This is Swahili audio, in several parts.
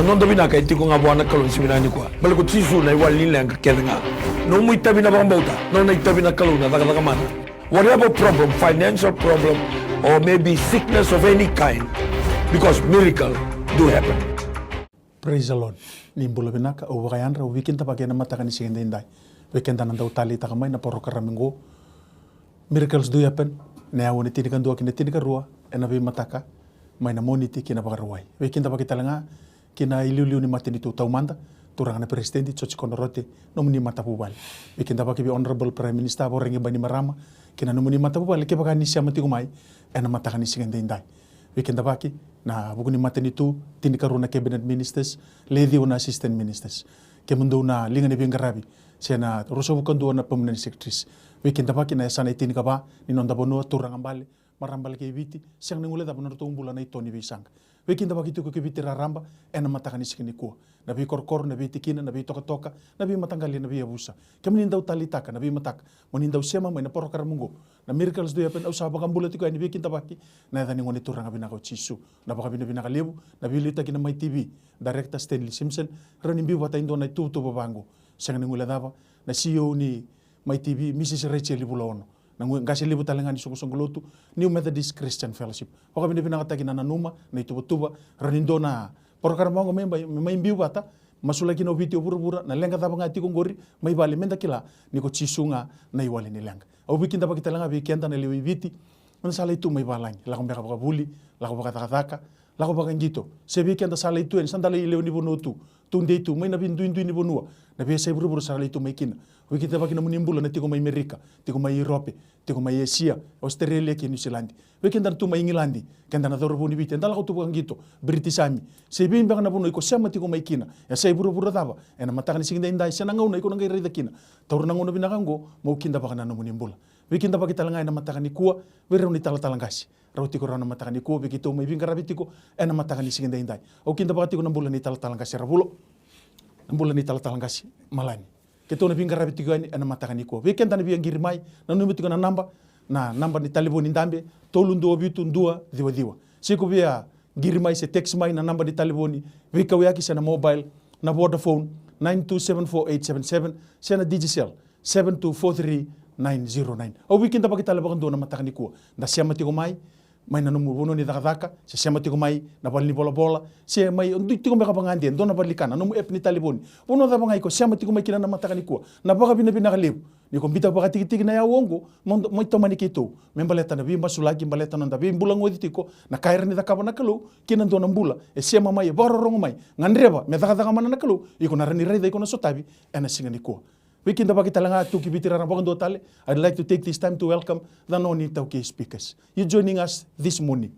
non da binaka iti ko nga buwana kalon si binani ko bal ko tisu na iwal nila ang kakenga no mo itabi na bambauta no na itabi na kalon na daga mana whatever problem, financial problem or maybe sickness of any kind, because miracle do happen. Praise the Lord. Nimbula binaka o wakayandra o weekend tapagay na matakan ni sigenda inday. Weekend na daw tali takamay na poro karamingo. Miracles do happen. Naya wani tinikan dua kina tinikan rua enabi mataka may na moniti kina bakaruay. Weekend tapagay talanga kina iliuliu ni matini tu taumanda turang na presidente chochi konorote nomuni matapubal. Weekend tapagay bi honorable prime minister abo rengi bani marama kina nomuni matapubal ke baka ni siya matigumay ena matakan ni sigenda inday. Weekend tapagay na buguni matini tu tinikaru na cabinet ministers ledi una assistant ministers ke mundo na linga ni bingarabi siya na roso bukan dua na permanent secretaries. Weekend tapagay na sana itinika ba ni nonda bono turang ambali marambal ke viti siang nengule da bono to umbula na itoni bisang. Weekend tapagay tu ke viti raramba ena matakan ni sigeni ko na bi korkor na bi tikina na bi toka na bi matanggali na bi abusa kemunin daw talitaka na bi matak monin daw sema may na poro karamungo na miracles do yapen usah bakam bulat ko ani weekend tapagay na dani ngoni turang abi na ko chisu na baka binabina kalibu na bi lita kina MaiTV director Stanley Simpson ranin bi wata indo na tutu babango siang nengule daba na CEO ni MaiTV Mrs. Rachel Libulono nang ngasi libu talengan di sungguh-sungguh New Methodist Christian Fellowship. Baka binabina katagi na nanuma na ituba-tuba ranindo na porokar mo may biu bata masulagi no video bura-bura na lenga taba ngati kong gori may bali menda kila ni ko chisunga na iwali ni lenga. Au bikin taba kita lenga bikin ta na lewi viti man sala itu may balany la ko baka buli la ko baka takataka la ko baka ngito se bikin ta sala itu en sandala ilew ni bonotu tunde itu may na bindu ni bonua na biya sa buru-buru sala itu may kina. Wiki taba kina munimbula na tiko may Amerika, tiko may Europe, tiko may Asia, Australia ki New Zealand. Wiki ndan tu may England, kanda na doro buni biti. Ndala ko tu bang gitu, British Army. Sebi imbang na buno iko sama tiko may kina. Ya say buru-buru taba. Ena matakan singinda inday siya nangaw na iko nang gairida kina. Tauro nangaw na binakango, mau kinda baka na munimbula. Wiki nda baki talangay na matakan ni kuwa, wira ni talang-talangasi. Raw tiko raw na matakan ni kuwa, wiki to may bingarabi tiko, ena matakan ni singinda inday. O kinda baka tiko nambula ni talang-talangasi Ravula. Nambula ni talang-talangasi Malani. Keto na bingar rabi tigo ani ana matakan iko. Weekend na biang girmai na numi tigo na namba ni talibon indambe tolun do bitu ndua diwa. Siko bia girmai se text mai na namba ni taliboni wika yaki sa na mobile na Vodafone 9274877 sa na Digicel 7243909. O weekend na pagita labakan do na matakan iko. Na siya matigo mai na numubuno ni daka siya matigo mai na bal ni bola siya may tigo may kapangandian do na balikan anu ep ni talibon uno da bangay ko siya matigo may kina na matakan iko na baka binabinakaliw ni kumbita baka tigtig na yawongo mo ito manikito may baleta na bimba sulagi baleta nanda bimbulang wediti ko na kaira ni daka banakalo kinan do nambula siya mamay bororong may ngandreba may daka mananakalo iko naranirida iko na sotabi ena singan iko. Weekend bagi talanga tu kibitira rabakan do tale. I'd like to take this time to welcome the non-Tauke speakers. You joining us this morning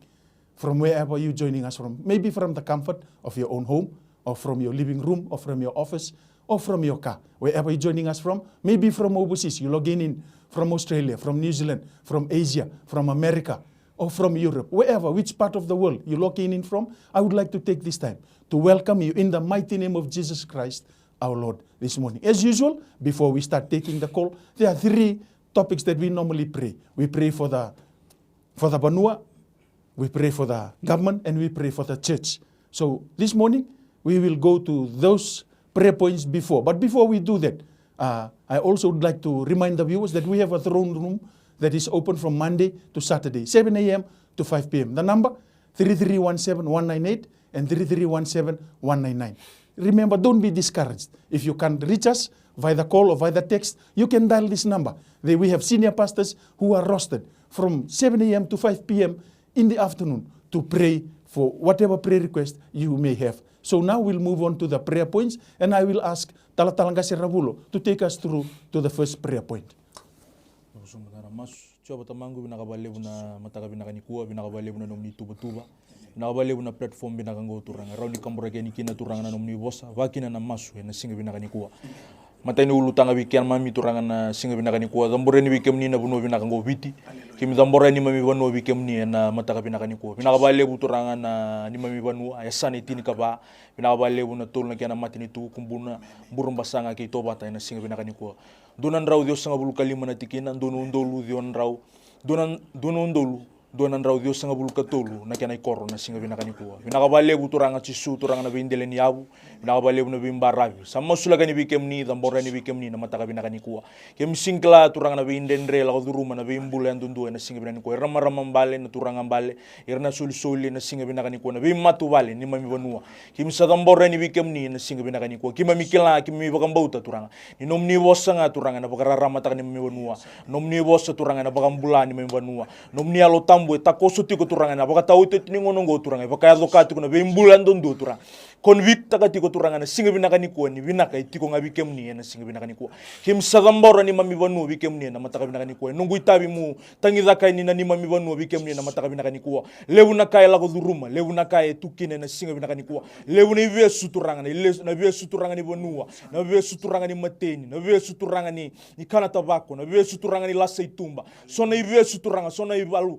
from wherever you joining us from. Maybe from the comfort of your own home, or from your living room, or from your office, or from your car. Wherever you joining us from, maybe from overseas. You logging in from Australia, from New Zealand, from Asia, from America, or from Europe. Wherever, which part of the world you logging in from, I would like to take this time to welcome you in the mighty name of Jesus Christ, our Lord, this morning. As usual, before we start taking the call, there are 3 topics that we normally pray. We pray for the Banua, we pray for the government, and we pray for the church. So this morning, we will go to those prayer points before. But before we do that, I also would like to remind the viewers that we have a throne room that is open from Monday to Saturday, 7 a.m. to 5 p.m. The number, 3317-198 and 3317-199. Remember, don't be discouraged. If you can't reach us via the call or via the text, you can dial this number. We have senior pastors who are rostered from 7 a.m. to 5 p.m. in the afternoon to pray for whatever prayer request you may have. So now we'll move on to the prayer points, and I will ask Talatalangasi Ravula to take us through to the first prayer point. Nakabaliw na platform binakango turang araw ni kamburake ni kina turang na nomni bosa wakina na masu na singa binakani kuwa matay ni ulutanga weekend mami turang na singa binakani kuwa dambore ni weekend ni na buno binakango viti kimi dambore ni mami banu weekend ni na mataka binakani kuwa binakabaliw turang na ni mami banu ayasani tini kaba binakabaliw na tul na kina matini tu kumbuna burung basanga ki toba tay na singa binakani kuwa dunan raw Dios nga bulu kalima na tikina dunundolu dion raw dunundolu dua nan rau Dios sanga bulu katolu na kena ikoro na singa bina kanikua bina kabalebu turanga cisu turanga na bindele ni abu bina kabalebu na bimbarabi sama sulaga ni bikem ni tambora ni bikem ni na mataka bina kanikua kem singkla turanga na bindendre la kaduruma na bimbule andundu na singa bina kanikua rama rama mbale na turanga mbale irna suli na singa bina kanikua na bimatu bale ni mami banua kim sa tambora ni bikem ni na singa bina kanikua kim mikila kim mi bakambauta turanga ni nomni wosanga turanga na bakarara mataka ni mami banua nomni wosa turanga na bakambula ni mami banua nomni alo tambo takoso tiko turanga na baka tawito tingono ngo turanga baka advocate kuna bimbulan dondo turanga convict ka tiko turanga na singa bina kanikua ni binaka itiko nga bikem ni na singa bina kanikua kim sadambora ni mami banu bikem ni na mataka bina kanikua nungu itabi mu tangida kai ni na ni mami banu bikem ni na mataka bina kanikua lewu na kai la koduruma lewu na kai tukine na singa bina kanikua lewu na ive suturanga na ive suturanga ni banua na ive suturanga ni mateni na ive suturanga ni kana tabako na ive suturanga ni lasa itumba sona ive suturanga sona ivalu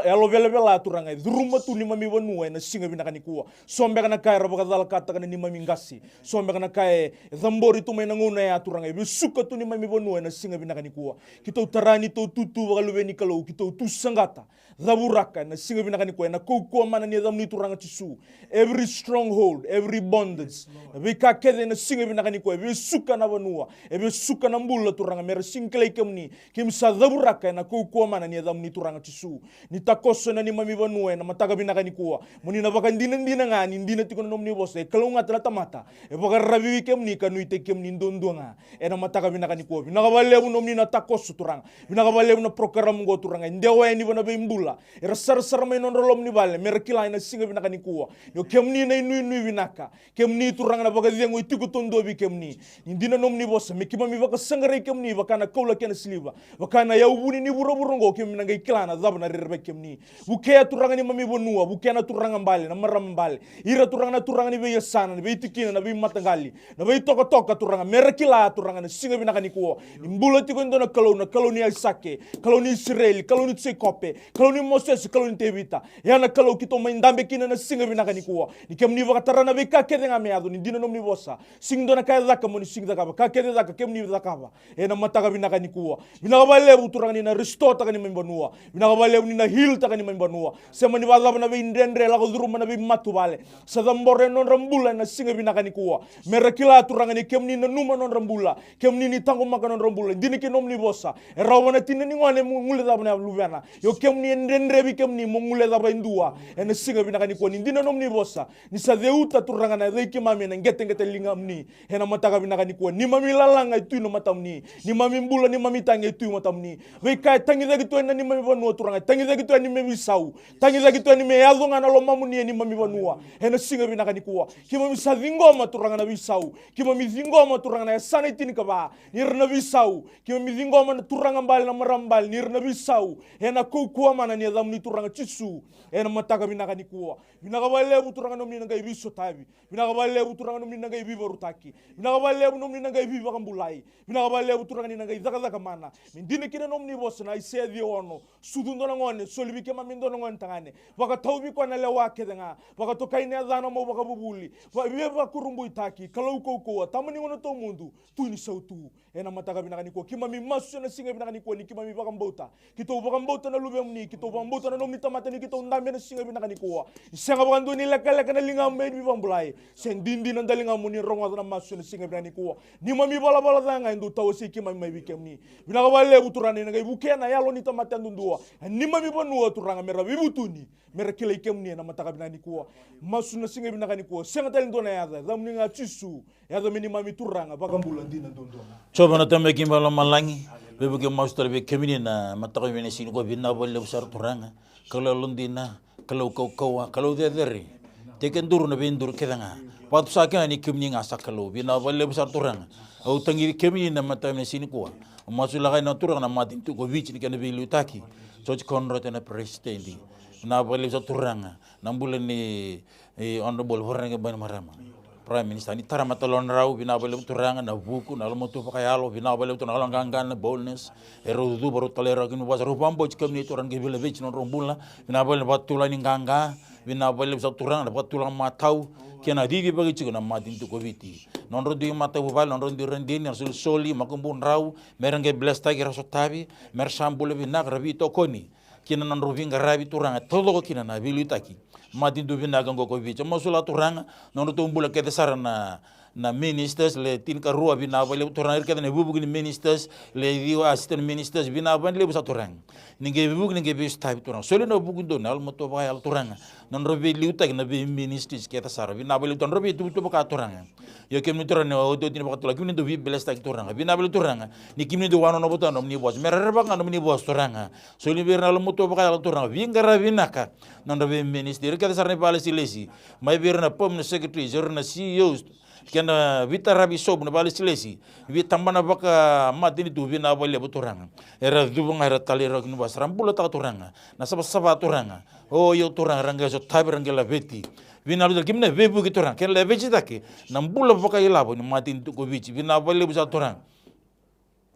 alo vela turanga duruma tu ni mami banua na singa bina kanikua sombe kana kai rabaka dala kata kana ni mami ngasi sombe kana kai dhambori tu mena ngona ya turanga ive suka tu ni mami banua na singa bina kanikua kita utarani to tutu bakalubeni kalau kita tu sangata dhaburaka na singa bina kanikua na kokua mana ni dhamni turanga tisu every stronghold every bondage vika kede na singa bina kanikua ive suka na banua ive suka na mbula turanga mera singklai kemni kimsa dhaburaka na kokua mana ni dhamni turanga tisu ni takoso na ni mami banua na mataka bina kanikua muni na baka ndina ngani ndina tiko na nomni bose kalau ngata la tamata e baka rabi kemni kanu ite kemni ndondonga e na mataka bina kanikua bina kabale nomni na takoso turanga bina kabale na program ngo turanga ndewa ni bana bimbula e rasar mai non rolom ni bale merkila na singa bina kanikua yo kemni na inu binaka kemni turanga na baka dengo itiko tondo bi kemni ndina nomni bose mekima mi baka sangare kemni baka na kaula kena sliva baka na yaubuni ni buro ngo kemni na ikilana zabna rerbe kemni bukea turanga ni mami bonua bukea na turanga mbale na maram mbale ira turanga ni be sana ni be tikina na be matangali na be toka turanga merkila turanga na singa bina kanikua imbula tiko ndona kalau ni Isake kalau ni Israel kalau ni Tsekope kalau ni Moses kalau ni Tebita yana kalau kito maindambe kina na singa bina kanikua ni kemni vakatara na be kakede ngameado ni dina nomni bosa sing dona kaya zaka moni sing zaka kakede zaka kemni zaka na mataka bina kanikua bina kabale turanga ni na restore taka ni membanua bina kabale ni na heal taka ni membanua sema ni wala na be indendre la koduruma na be matu bale sadambore non rambula na singa bina kanikua merakila turanga ni kemni na numa non rambula kemni ni tango maka non rambula dini ke nomni bosa rawana tinani ngone ngule da bana lubana yo kemni ndendre bi kemni ngule da ba indua na singa bina kanikua ni dina nomni bosa ni sadeuta turanga na reiki mami na ngete lingamni na mataka bina kanikua ni mami lalanga itu no matamni ni mami mbula ni mami tangi itu matamni we kai tangi da gitu na ni mami banua turanga tangi da gitu ni mami sau tangi da gitu ni me yazonga na lo mamuni ni mami banua na singa bina kanikua kima mi savingoma turanga na bisau kima mi vingoma turanga na sana tini kaba nirna bisau kima mi vingoma na turanga mbali na marambali nirna bisau na kokua mana ni adamni turanga chisu na mataka bina kanikua bina kabale turanga nomni na ngai biso tabi bina kabale turanga nomni na ngai bibo rutaki bina kabale nomni na ngai bibo kambulai bina kabale turanga ni na ngai zaka mana mindine kina nomni boss na ise di ono sudundo na ngone solibi kema mindo na ngone tangane waka taubi kwa na lewa kedenga waka tokai ne azana mo waka bubuli wa kurumbu itaki kalau ko tamani ngono to mundu tu ni sautu na mataka bina kanikua kima mi masu na singa bina kanikua ni kima mi bakambauta kito bakambauta na lubemni kito bakambauta na nomni tamata ni kito ndambe na singa bina kanikua senga bakando ni leka na linga me bi bambulai sen dindi na dalinga muni ronga na masu na singa bina kanikua ni mami bala danga ndo tawsi kima mi bikemni bina kabale uturani na ibuke na yalo ni tamata ndundua ni mami banua turanga mera bibutuni mera kila ikemni na mataka bina kanikua masu na singa bina kanikua senga talindona yaza zamni nga chisu yaza mini mami turanga bakambula ndina ndondona coba na tambe kimbala malangi bebuke master be kemini na mataka bina sini ko bina bolle besar turanga kalau lundina kalau kalau dedere teken duru na bindur kedanga patu sakana ni kemni nga sakalo bina bolle besar turanga au tangi kemini na mataka bina sini ko masula kai na turanga na matin tu ko vici ni kana bilu taki soch konro tena presidendi na bolle besar turanga nambulan ni honorable horanga ban marama Prime Minister ni tara matalon rau binabale turanga na buku na lomoto pakayalo binabale to na langangan na boldness erodu baru talera kinu basa rupambo chikam ni toran gebele vich non rombula binabale batula ni nganga binabale sa turanga na batula matau kena didi bagi chiko na madin tu koviti non rodu matau bal non rodu rendini asul soli makumbun rau merenge blesta gira sotabi mersambule binak rabi to koni kina nan rovinga rabi turanga todo kina na vilitaki matin tu vinaga ngoko vicha masula turanga non to mbula kete sara na ministers le tin ka rua vinava le turanga kete ne bubu ni ministers le dio assistant ministers vinava le busa turanga ninge bubu ninge bis type turanga solo no bugu do nal moto ba al turanga non rovi liutaki na be ministers kete sara vinava le ton rovi tu ka turanga yo kem ni turanga o do tin ba tula kim ni do vi belesta turanga vinava le turanga ni kim ni do wano no botano ni bos mererba ngano ni bos turanga solo birna le moto ba al turanga vingara vinaka non rovi minister kete sara ni palesi lesi mai birna pom na secretary jorna CEOs kena vita rabi sob na bali silesi vi tambana baka matini tu vina bali buturanga era dubunga era talero nu basram bula ta turanga na saba turanga o yo turanga ranga so tabi la veti vina lu kimne vebu ki turanga ken le veji take na bula baka ilabo ni matini tu govici vina bali busa turanga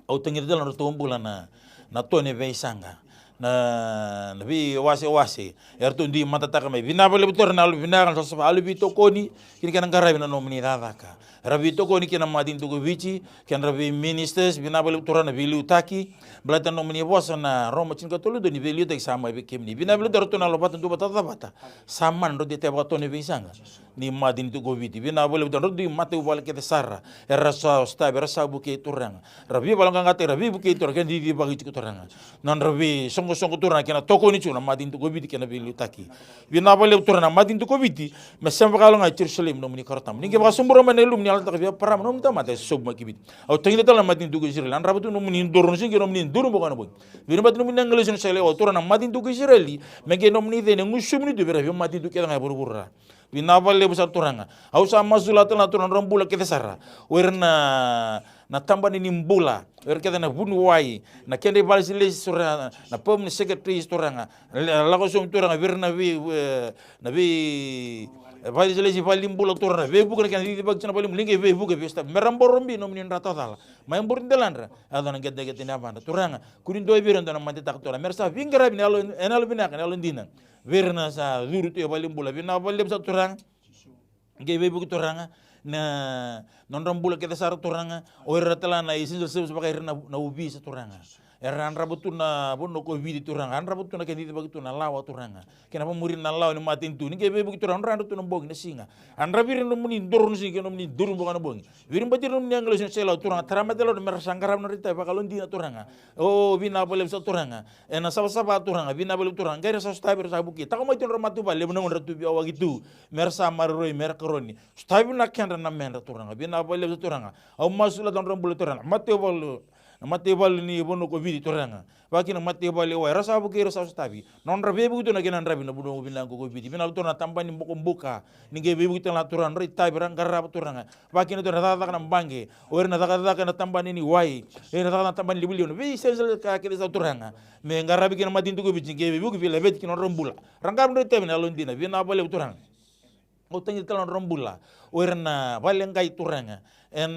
au tengir dalan to bula na tone veisanga na vi wase erto ndi matataka mai vina bale butor na vina kan so alu bito koni kini kan ngara vina no mini dadaka rabi to koni kina madin to govici kan rabi ministers vina bale butor na vili utaki blata no mini bosa na roma cin katolu do ni vili utak sama be kemni vina bale butor to na lobatan do bata saman ro de te bato ne visanga ni madin to goviti vina bale butor do mate ubal ke sara era sa sta berasa buke turang rabi balanga ngate rabi buke tur kan di bagi turanga non rabi songo turna kena toko ni chuna madin to gobiti kena bilu taki vina bale turna madin to gobiti me semba kalo ngai Jerusalem no muni kartam ninge ba sumburo manelum ni alta via param no mta mate sob makibit au tengile tala madin to Israel an rabatu no muni dorno singe no muni duru bokana boy vina bat no muni angelo sin sele o turna madin to Israeli menge no muni de ngusum ni do vera madin to kena ngai burburra vina bale besar turanga au sama zulatan la turna rombula kete sara werna na tambani ni mbula kete na bunu wai na kende balisi lesi sura na pom ni secretary storanga la ko som turanga verna na vi balisi lesi vali mbula turanga ve bukan kan di bag chana balim linge ve buke vesta meramborombi no minin rata dala may mburin delandra adana gede na banda turanga kurin do viron na mante tak tora mersa vingara bin alo enalo binaka alo ndina verna sa zuru to balim mbula bina balim sa turanga ge ve buke turanga na non rambula kita sar turanga o ratala na isin so sebagai na ubi sa turanga era an rabutu na bono ko vidi turanga an rabutu na kendi bagitu na lawa turanga kenapa murin na lawa ni matin tu ni ke bebu turanga randu tu na bongi na singa an rabirin no muni dorun singa no muni dorun bokana bongi virin batir no muni angelo sela turanga taramatelo no mer sangkaram no rita bakalon dina turanga o vina bole sa turanga ena saba turanga vina bole turanga gaira sa stabi sa buki takamo itu ramatu bale no ratu bi awagitu mer samaroi mer kroni stabi na kenda na men turanga vina bole sa turanga au masula don rambule turanga mate bal ni bono ko vidi toranga wakina mate bal wa rasa bu ke rasa stabi non rabe bu to na kenan rabi na budo bilang ko vidi binal to na tambani mboko mbuka ninge be bu to na turan ri tabi ran garra turanga wakina to na ta na bange o na ta na tambani ni wai na ta na tambani libuli no vi sensel ka ke sa turanga me ngarabi kina madin to ko vidi nge be bu vi lebet kina rombula rangam ri tabi na londina vina bal turanga o tangi talon rombula o na valengai turanga en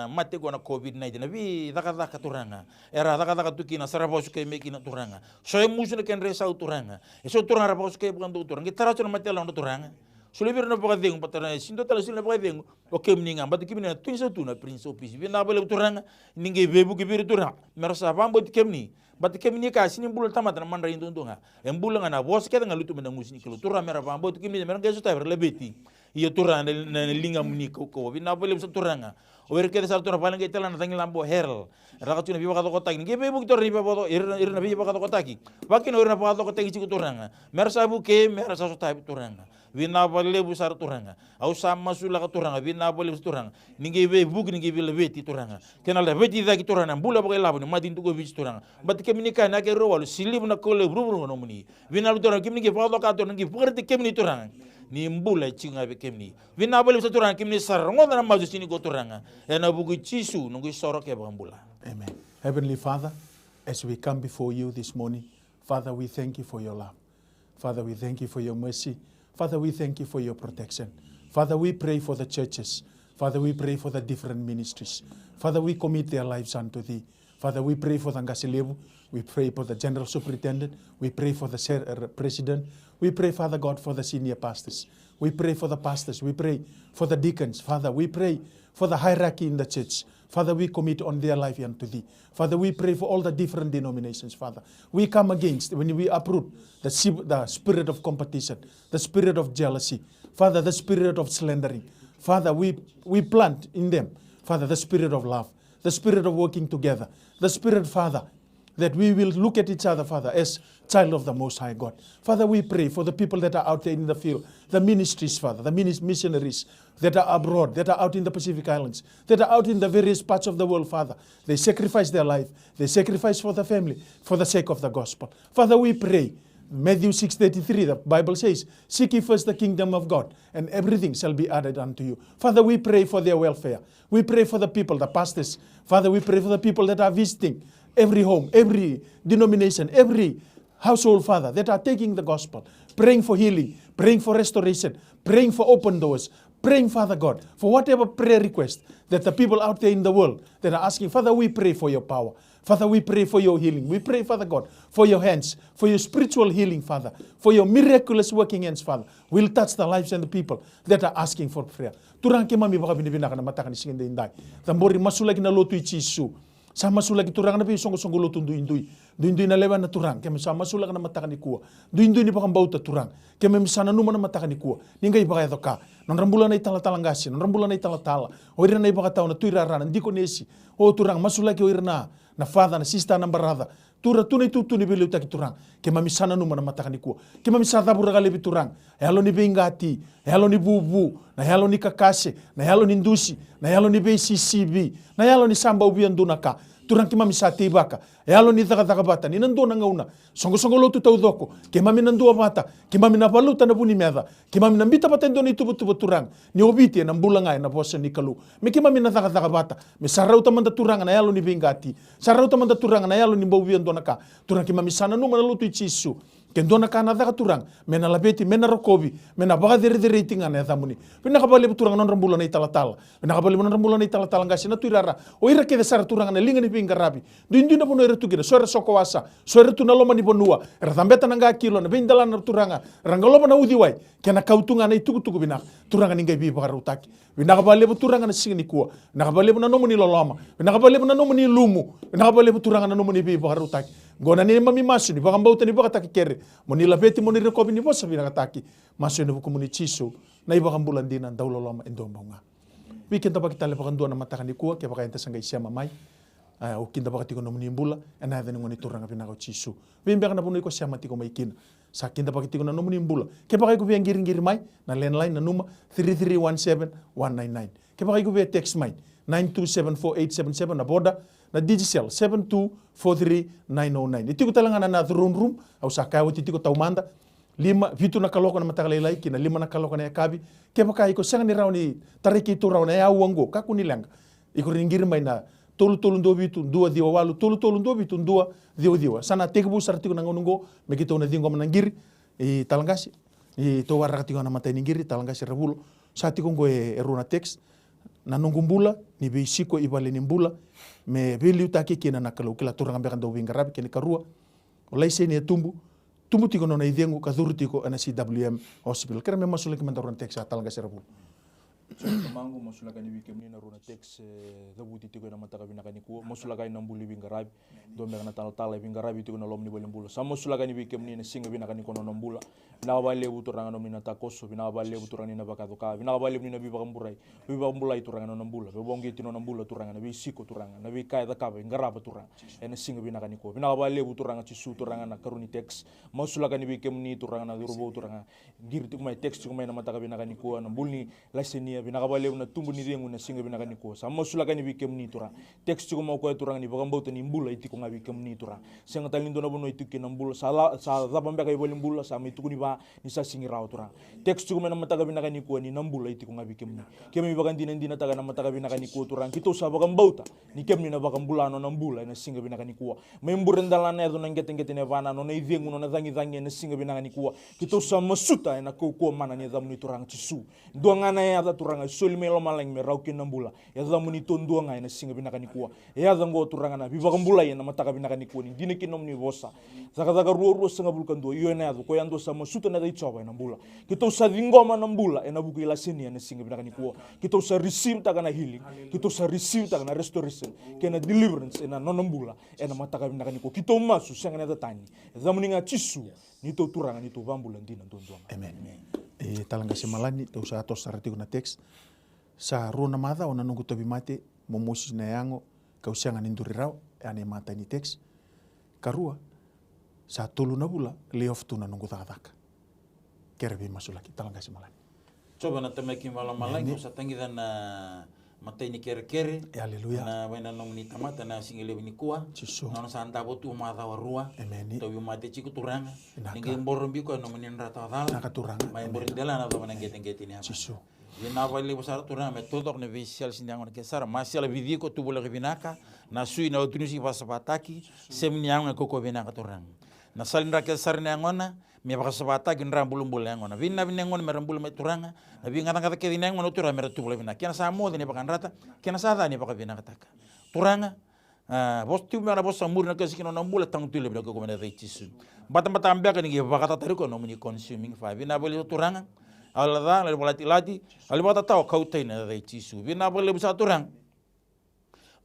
mate gona COVID-19 vi daka turanga era daka tukina sarabos ke mekina turanga so emusun ken resa turanga eso turanga rabos ke bukan turanga kitara chona mate la turanga sulibir no paka deng patara sindo tala sul no paka deng o kem ninga bat kimina tunso tuna prince office vi na bele turanga ninge bebu ke bir turanga mersa bambo kemni bat kemni ka sini bul tamat na mandra indunga embulanga na bos ke nga lutu mena musini kilo turanga mera bambo kemni mera geso taber lebeti iya turanga na linga muni ko vi na bele turanga o ver que desarto na palange tela na tangi lambo herl raka tuna biba ka kota nge be bu tor riba bodo irna biba ka kota ki wakin irna pa ka kota ki turanga mersa bu ke mersa so tabi turanga vina bale bu sar turanga au sama sula ka turanga vina bale turanga ninge be bu ninge be lebeti turanga kenal da beti da ki turanga bula ba labo ni madin to go vich turanga bat ke minika na ke ro walu silib na ko le bru no muni vina lu turanga kimni ke pa ka to ngi fuerte kemni turanga ni mbula chinga be kemni vina bale turanga kimni sar ngoda na mazu sini go turanga ena bugu chisu nungu soro ke bambula. Amen. Heavenly Father, as we come before you this morning, Father, we thank you for your love. Father, we thank you for your mercy. Father, we thank you for your protection. Father, we pray for the churches. Father, we pray for the different ministries. Father, we commit their lives unto thee. Father, we pray for the Ngasilevu. We pray for the General Superintendent. We pray for the President. We pray, Father God, for the senior pastors. We pray for the pastors. We pray for the deacons. Father, we pray for the hierarchy in the church. Father, we commit on their life unto thee. Father, we pray for all the different denominations, Father. We come against, when we uproot the spirit of competition, the spirit of jealousy, Father, the spirit of slandering. Father, we plant in them, Father, the spirit of love, the spirit of working together, the spirit, Father, that we will look at each other, Father, as child of the Most High God. Father, we pray for the people that are out there in the field, the ministries, Father, the missionaries that are abroad, that are out in the Pacific Islands, that are out in the various parts of the world, Father. They sacrifice their life. They sacrifice for the family, for the sake of the gospel. Father, we pray. Matthew 6:33, the Bible says, seek ye first the kingdom of God, and everything shall be added unto you. Father, we pray for their welfare. We pray for the people, the pastors. Father, we pray for the people that are visiting every home, every denomination, every household, Father, that are taking the gospel, praying for healing, praying for restoration, praying for open doors, praying, Father God, for whatever prayer request that the people out there in the world that are asking. Father, we pray for your power. Father, we pray for your healing. We pray, Father God, for your hands, for your spiritual healing, Father, for your miraculous working hands, Father. Will touch the lives and the people that are asking for prayer. Turang ke mami baka binibina kana matakan singende indai. Tambori masulagi na lotu ichisu. Sama sulagi turang na pi songo lotu indui. Duindui na lewa na turang. Keme sama sulagi na matakan ikua. Duindui ni bakang bauta turang. Keme misana numa na matakan ikua. Ningai baka edoka. Non rambula na itala talangasi. Non rambula na itala tala. Oira na ibaka tau na tuira rana. Ndiko nesi. O turang masulagi oira na father, na sister, na brother. Tura tuni tutuni bili utaki turang. Kema misana numa na matakan ikua. Kema misada buraga lebi turang. Halo ni bingati. Halo ni bubu. Na halo ni kakase. Na halo ni ndusi. Na halo ni BCCB. Na halo ni samba ubian dunaka. Turang kima misati baka. Halo ni taka bata. Ni nando na ngauna. Songo lotu tau doko. Kema minandua bata. Kema minabaluta na buni meda. Kema minambita patendo ni tubu turang. Ni obiti na mbulangai na bosa ni kalu. Me kema minataka bata. Me sarauta manda turang na halo ni bingati. Sarauta manda turang na halo ni baubian donaka. Turang kima misana numa na lutu ichisu. Kendona kana daga turang, mena labeti, mena rokobi, mena baga diri tingan ya tamuni. Pina kabali turang non rambulan na itala-tala. Pina kabali non rambulan na itala-tala ngasi na tuirara. O ira ke desar turang na linga ni pinga rabi. Duindu na puno ira tukina, soira sokowasa, soira tuna loma ni bonua. Era tambeta nanga kilo na bindala na turanga. Rangaloma na udiwai, kena kautunga na ituku bina. Turanga ningai bi bagarutaki. Pina kabali turanga na singini kuwa. Pina kabali na nomu ni loloma. Pina kabali na nomu ni lumu. Pina kabali turanga na nomu ni bi bagarutaki. Gona ni mami masu ni bakang bauta ni bakataki kere. Moni labeti moni rekobi ni bosa binakataki. Masu ni bukumuni chisu. Na ibakang bulan dinan daw loloma endomba nga. Weekend pa kita lepakang doon na matakan ni kuwa. Kaya baka yanta sangay siya mamay. Ukinda baka tiko na muni imbula. Ena yata nungoni turang pinakaw chisu. Bimbaka na punoy ko siya matiko may kina. Sa kinda baka tiko na muni imbula. Kaya baka ko biyang giring may. Na landline na numa 3317-199. Kaya baka ko biyang text may. 9274877 na boda. Na digital 7243909. Iti ko talangan na room au sakawat iti ko taumanda 5 vitu na kaloko na matakalay kina 5 na kaloko na yakabi kaya baka iko sang ni raw ni tariki ito raw na yawango kakunilang iko ringir may na tulutulun do bitu 2 diwawalu tulutulun do bitu 2 diwa sana tegbu sartiko na ngunungo megito na dingo manangir talangasi to warakatiko na matay ningiri talangasi Ravula satiko ngo eruna text na nungumbula ni beisiko ibale nimbula me beliu taki kina na kalau kila turang ambekan do wingarabi kini karua olai seni tumbu tiko no na idengu kaduru tiko ana CWM hospital kera me masula ki mandaron teksa talanga serabu mangu masula kani wikem ni na runa tex dabuti tiko na mataka binakani ku masula kani nambuli wingarabi do me na tal wingarabi tiko na lomni bolembula sa masula kani wikem ni na singa binakani kono nambula binakabale buturanga no mina takoso binakabale buturanga na bakatoka binakabale ni na bibakamburai turanga no nambula bebongi tino nambula turanga na bisiko turanga na bikaya da kabe ngaraba turanga ena singa binakani ko binakabale buturanga chisu turanga na karuni tex masula kani wikem ni turanga na durubo turanga ngir tiko mai tex tiko mai na mataka binakani ko na bulni lasenia binakabale na tumbu ni rengu na singa binakani ko sa masula kani wikem ni turanga tex tiko mau ko turanga ni bakambauta ni mbula itiko nga wikem ni turanga singa talindo na bono itiki na mbula sa dabambe kay bolembula sa mai tukuni ba ni sa singiraw turang text ko man mataga binakani ko ni nambula iti ko ngabi kemni kemi bagan dinan taga na mataga binakani ko turang kito sa bagang bauta ni kemni na bagang bulano nambula na singa binakani ko memburen dalana edo nang geteng ne vana no na idengu no na dangi na singa binakani ko kito sa masuta na ko mana ni damni turang chisu do ngana ya da turang turanga soli me lomaleng me raukin nambula ya da muni tondua ngai na singa binakani kuwa ya da ngo turanga na biba kambula ya na mataka binakani kuwa ni dine kinom ni vosa zaka ruo senga bulkan do yo na ado ko yando sama suta na dai choba na mbula kita usa dingoma na mbula ena buku ila sini na singa binakani kuwa kita usa receive taka na healing kita usa receive taka na restoration kena deliverance ena non mbula ena mataka binakani kuwa kita umasu senga na tani da muni nga chisu ni to turanga ni to vambula ndina ndondwa amen talanga si Malani to sa to sarati kuna text sa runa mada ona nungu tobi mate momosi na yango kausianga ninduri rao ane mata ni text karua sa tulu na bula leof tu na nungu takataka kerbi masulaki talanga si Malani coba na tamaki Malani sa tangi na mata ini kere-kere haleluya na wena nong ni tamata na singile ni kuwa na sa ndabo tu mata warua to yu mate chiku turanga ninge mborombi ko nong ni rata dal nakaturanga mai borindela na to na ngeten ni chiso vina vale busar turanga me todo ne visual sindango ke sara masela vidi ko tu bola vinaka na sui na otunusi pasapataki semnyanga ko vinaka turanga na salindra ke sarne ngona me pasapata kin rambulumbul ngona vinna ngona me rambul me turanga na vinga ngata ke dinang ngona turanga me tu bola vinaka kena sa mo ne pakan rata kena sa da ne pakan vinaka taka turanga bos tu me na bos samur na kasi kino nambula tang tu le ko me na rechisu bata ambia kan ngi bakata tariko no muni consuming fa vinna boli turanga alada le bolati ali bata taw kautai na rechisu vinna boli busa turang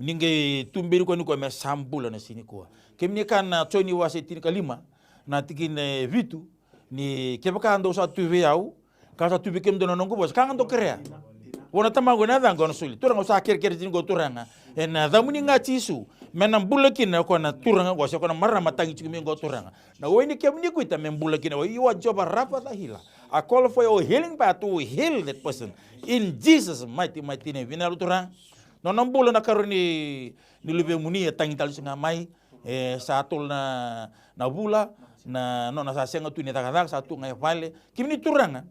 ninge tumbiri ko ni ko me sambula na sini ko kemni kan toni wase tin kalima na tikin vitu ni kebaka ando sa tuve au kasa tuve kem dono nongo bos kan ando krea wona tamango na dango no suli turanga sa ker tin go turanga en damuni ngati su menam bulakin ko na turanga go se ko na marra matangi chimi go turanga na weni kemni ko ita men bulakin o you job rafa da hila I call for your healing power to heal that person in Jesus mighty name vinal turang no nambula na karoni ni lebe muni tangi tal singa mai satul na bula na no na sa senga tu ni tagadak satu ngai vale kimni turanga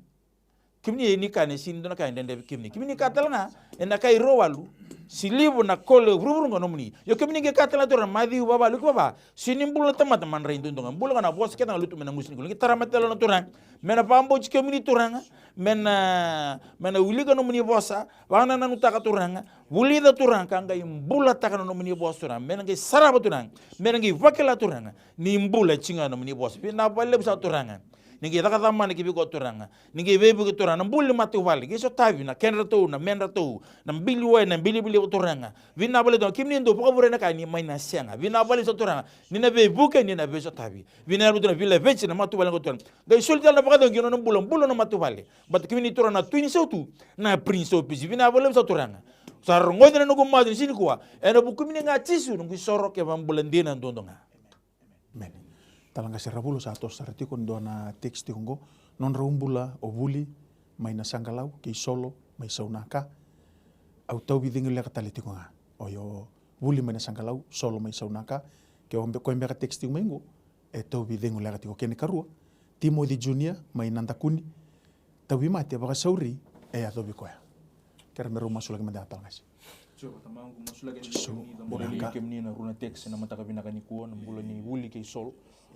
kimni ni kane sindo na kainde kimni katal nga ena kai rowalu silibu na kole vruvru ngono muni yo kimni ke katal turang madi baba lu baba sinimbul teman rein tundunga bula na bos ketang lutu mena musni ngi taramatelo na turang mena pambo kimni turanga mena wili gono muni bosa wana nanu taka turanga wuli da turanga kanga imbula taka no muni bosa turanga mena ngi saraba turanga mena ngi vakela turanga ni imbula chinga no muni bosa pina balle bisa turanga ningi taka tamane kibi ko turanga ningi bebu ko turanga mbuli matu vali kiso tavi na kenra to na menra to na mbili wa na mbili ko turanga vina balle do kimni ndo poko bure na kai ni mai na senga vina balle so turanga ni na bebu ke ni na beso tavi vina rutu na vile vechi na matu balle ko turanga dai sulta na paka do ngino no mbulo no matu vali but kimni turanga twini so tu na prince opisi vina balle so turanga sar ngode na no madu sini kwa ena bu kimni ngati su ngi soro ke vambulendina ndondonga amen talanga si Ravula sa atos sarati kon dona text kongo non raumbula o buli mai na sangalau ki solo mai saunaka au tau bidingi le kataliti konga oyo buli mai na sangalau solo mai saunaka ke ombe ko embe ka text mengo e tau bidingi le katiko kene karua timo di junior mai nandakuni tau bimate baka sauri e adobi koya kera meru masula ke manda talanga si coba tamangu masula ke ni kemni na runa text na mataka binakani kuwa na bula ni buli ke solo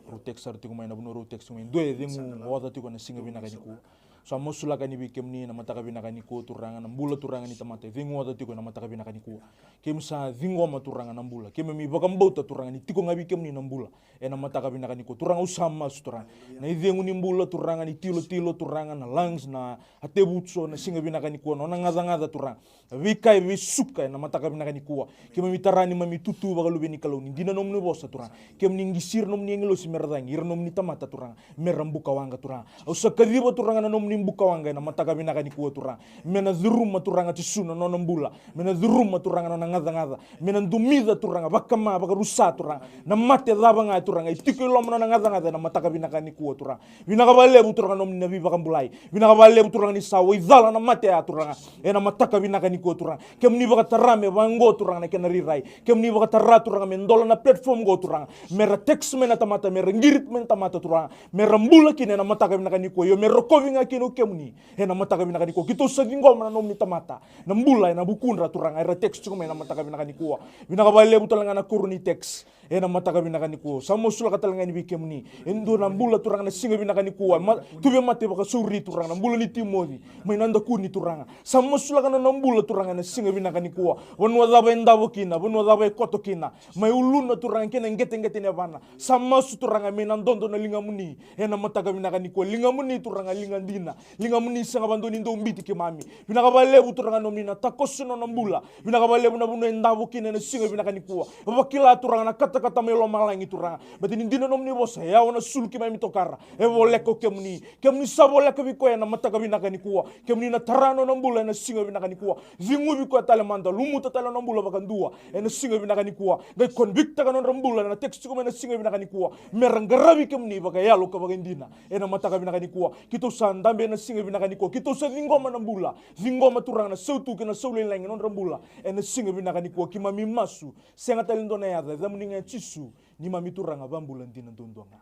rotex artigo mai na buno rotex mai doe demu wada tiko na singa binakani ku so mosula kani bikemni na mataka binakani ku turanga na bula turanga ni tamate vingo wada tiko na mataka binakani ku kemsa vingo ma turanga na bula kemmi bakambauta turanga ni tiko ngabi kemni na bula na mataka binakani ku turanga usama sutura na ivengu ni bula turanga ni tilo turanga na lungs na atebutso na singa binakani ku na ngada turanga vikai visuka na mataka binakani ku kemmi tarani mami tutu bagalu beni kalau ni dina nomni bosa turanga kemni ngisir nomni ngelo merang irnom ni tamata turang merambu kawanga turang au sakariba turang na nomni buka wanga na mataka binakani ku turang mena zurum turang ati suna no nambula mena zurum turang na ngada mena dumida turang bakama bakarusa turang na mate labanga turang itiko lom na ngada na mataka binakani ku turang binakabale turang nomni nabi bakambulai binakabale turang ni sawo izala na mate turang na mataka binakani ku turang kemni bakatarame bango turang na kenarirai kemni bakatara turang mendola na platform go turang mera text mena tamata ngirit menta mata turang merambula kine na mataka binakani ko yo merokovinga kino kemni na mataka binakani ko kito sagingo na nomni tamata na mbula na bukundra turang era text ko na mataka binakani ko binakabale butalanga na kuruni text ena mataka binakani kuwa samo sula katalanga ni bikemni endo na mbula turanga na singa binakani kuwa tube mate baka suri turanga mbula ni timodi mainanda kuni turanga samo sula kana na mbula turanga na singa binakani kuwa wanwa daba endabo kina wanwa daba koto kina mai uluna turanga kena ngete ne bana samo su turanga mainandondo na lingamuni ena mataka binakani kuwa lingamuni turanga lingandina lingamuni sanga bandoni ndo mbiti kemami binakabalebu turanga no mina takosuno na mbula binakabalebu na bunu endabo kina na singa binakani kuwa wakila turanga na kata melo malangi turanga batini dino nomni bosa ya wana sulki mai mitokara evoleko kemni saboleka biko na mataka binakani kuwa kemni na tarano na mbula na singa binakani kuwa vingu biko tale manda lumuta tale na mbula bakandua na singa binakani kuwa ga convicta kana na mbula na text ko na singa binakani kuwa merangarabi kemni baka yalo ka bakandina na mataka binakani kuwa kito sandambe na singa binakani kuwa kito sa vingoma na mbula vingoma turanga na sautu kena saule lengi na mbula na singa binakani kuwa kimami masu senga talindo na yada zamuninga chisu ni mami turanga bambula ndina ndondonga.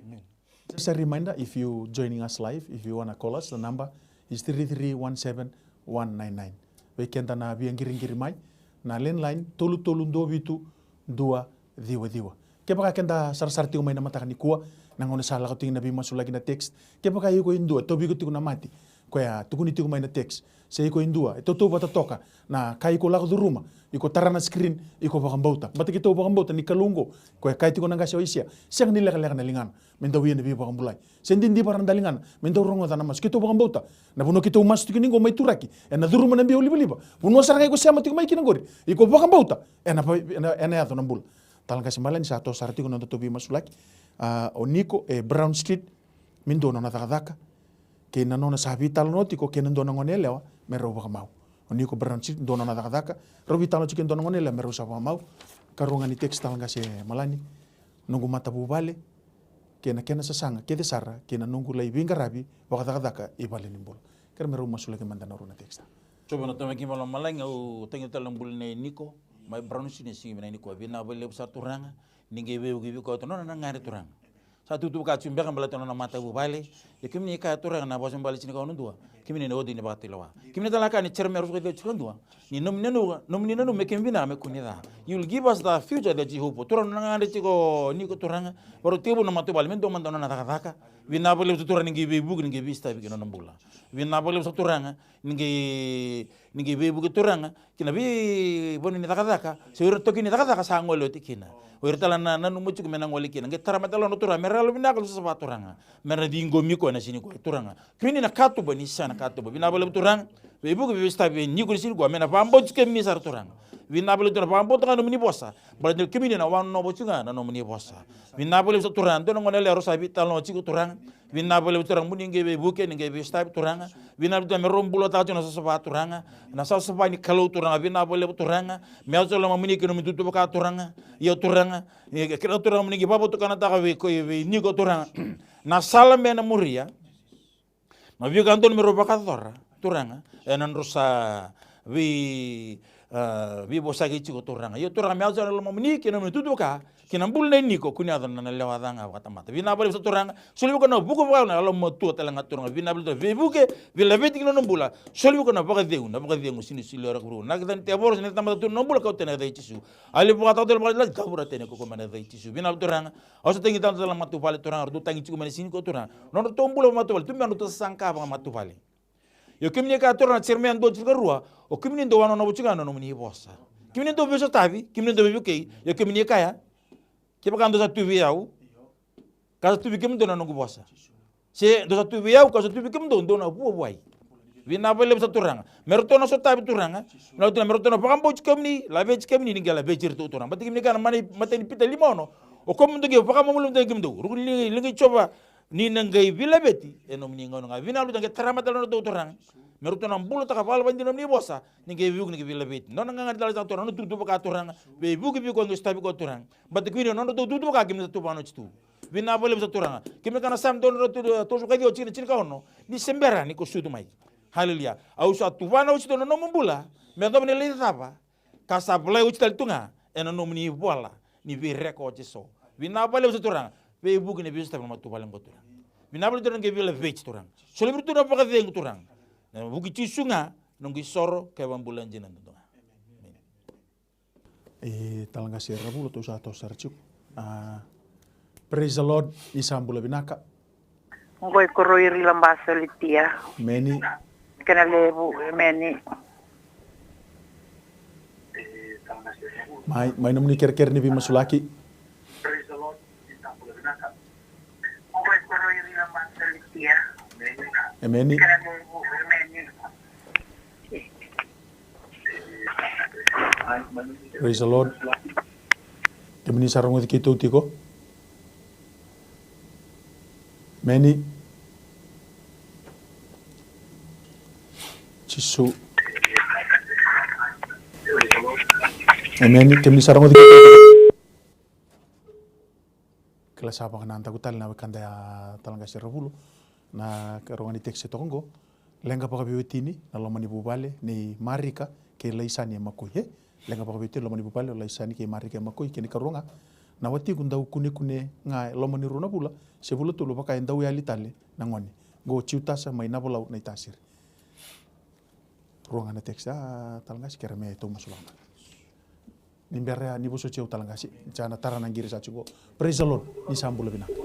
Amen. Just a reminder, if you joining us live, if you want to call us, the number is 3317199. We kenda na biangiri mai na landline tolu ndo bitu dua diwa. Kepaka kenda sarsarti umay na matakani kuwa nangona sala ko tingin na bimasu lagi na text. Kepaka yuko indua tobi ko tigo na mati. Kaya tukuni tigo may na text. Sa iko indua ito to batatoka na kai ko lako duruma. Iko tara na screen iko bakambauta. Bati kito bakambauta ni kalungo. Kaya kai tigo nang gasyo isya. Siyang nila na lingan. Mendawiyan na biyo bakambulay. Sendin di parang dalingan. Mendaw rongo ta namas. Kito bakambauta. Na puno kito umas tikiningo may turaki. Na duruma na biyo liba. Puno sa kay ko siya matiko may kinangori. Iko bakambauta. Na yato ng bula. Talang kasi Malani sa ato sarati ko nandotobi masulaki. Oniko Brown Street. Mindo na natakadaka. Kaya nanong nasabi talo no tiko kaya nandun ang onelewa, meron ba kamaw. Oniko Brown Street, doon na natakadaka. Robi talo chikin doon ang onelewa, meron sa kamaw. Karungan ni text talang kasi Malani. Nung gumata bubale, kaya na sa sanga, kaya desara, kaya nung gulay bingarabi, wakatakadaka, ibalin ng bolo. Kaya meron masulaki mandanaro na text. So ba natamaki malang malang au tingin talang bul na Niko, may Brown Street si na Niko, binabalik sa turanga, ningibi ko ito no nangari turanga. Sa tutu ka chumbe kan balatan na mata bubale, kimni ka turanga na bosan bali sini ka onundua, kimni ne odi ne batilawa. Kimni talaka ni cherme rusko de chundua. Ni nomni nanu me kimbina me kunida. You will give us the future that you hope. Turanga ngari chiko Niko turanga, baru tibu na matu bali mendo mandona na takaka. Vinabole turanga ngi bug ngi bista bi kinon mbula. Vinabole turanga ngi bug turanga kina bi boni ni takaka. Seur to kini takaka sa ngolo tikina. Wirtala na nanu mucu kemena ngoli kina ngi taramatala no turanga meralo binakal sa turanga. Merna dingo miko na sini ko turanga. Kini na katu bani sana katu bani vinabole turanga. Be bug bi bista bi ni ko sini ko mena pambo kemi sar turanga. Vinabole turanga pambo turanga no mini bossa. Bal kemi na wan no bochunga na no mini bossa. Vinabole turanga to ngone rosa bi talo chiku turanga. Vinabole turanga muni ngi be buke ngi be sta turanga. Vinabole turanga rombulo ta na sa turanga. Na sa ni kalau turanga vinabole turanga. Meazo la muni kino mitutu ka turanga. Yo turanga kira turanga muni babo to kana ta we ko ni ko turanga. Na sala me na muria. Ma vi kanto numero baka turanga. Enan rosa vi bosagi chico turanga. Yo turanga meazo la muni kino mitutu ka. Kinambul na Niko kunya dan na lewadanga watamata. Vinabole sa turanga. Suli ko na buko ba na alam mo tu talanga turanga. Vinabole ve buke vilabeti kino nombula. Suli ko na baka deu sini silora kuru. Nagdan tebor sa netama tu nombula ka tena dai tisu. Ali buka ta del la kabura tena ko mana dai tisu. Vinabole turanga. Asa tengi tan dalam matu vale turanga du tangi chico mana sini ko turanga. Non tombula matu vale. Tumia no to sangka ba matu vale. Yo kimni ka turanga cermen do chigarua. O kimni do wano no buchigano no muni bossa. Kimni do beso tavi, kimni do bebuke. Yo kimni kaya. Kipa kan dosa tubi yau, kasa tubi kem dona nunggu puasa. Se dosa tubi yau, kasa tubi kem dona buai. Vina boleh bisa turang. Mertono so tabi turanga. Mertono pakam boj kemni, labe kemni ni gala bejir tu turang. Berarti kemni kan mani mateni pita limono. O kom tu ge pakam mulum tu kem tu. Rukun lingi coba ni nangai vila beti. Eno meninggal nungai. Vina lu tangke teramat dalam tu turang. Mertono bulu tak kapal banjir ni bosa. Ni ge viuk ni ge vila beti. Nona ngangar dalam turang. Nona tutu pakai turang. Be viuk viuk ngus tabi ko turang. Berarti kemni nona tutu pakai kemni tu pano citu. Vina boleh bisa turang. Kemni kan sam don tu suka dia cina kau no. Ni sembera ni ko sudu mai. Haleluya. Au sa tuvana uchi tono nomo bula. Mendo mene lita apa? Kasa bulai uchi tal tunga. Eno nomo ni bola. Ni vireko uchi so. Vina bale uchi turang. Ve buki ni bisu tapama tu baleng turang. Vina bale turang ke vile vech turang. Sole bru turang paka veng turang. Buki chisunga nunggi soro ke bulan jinan tunga. Talang kasih Ravula tu sa ato sarchuk. Praise the Lord, isambula binaka. Ngoi koroiri lambasa litia. Many. Kena lebu meni. May naman ni ker ni Bimasulaki. Praise the Lord, isambula binaka. Ngoi koroiri lambasa litia. Amen. Kena lebu meni. Praise the Lord. Kami ni sarong kita utiko. Many. Chisu. Amen. Kami ni sarong utiko. Kelas apa kan anta kutal na kanda talanga si Ravula na karongan ni teksi tongo lenga pa kabiwetini na lomani bubale ni marika ke laisani makoi he lenga pa kabiwetini lomani bubale laisani ke marika makoi ke ni karonga na wati kunda kune nga lomani runa bula se bula tulu pa kai ndau ya litale na ngoni go ciutasa mai na bula na itasir ruangan na teksi talanga si kerame to masulama nimberea ni buso ceu talangasi jana tarana ngiri sa chugo praise the Lord ni sambula binaka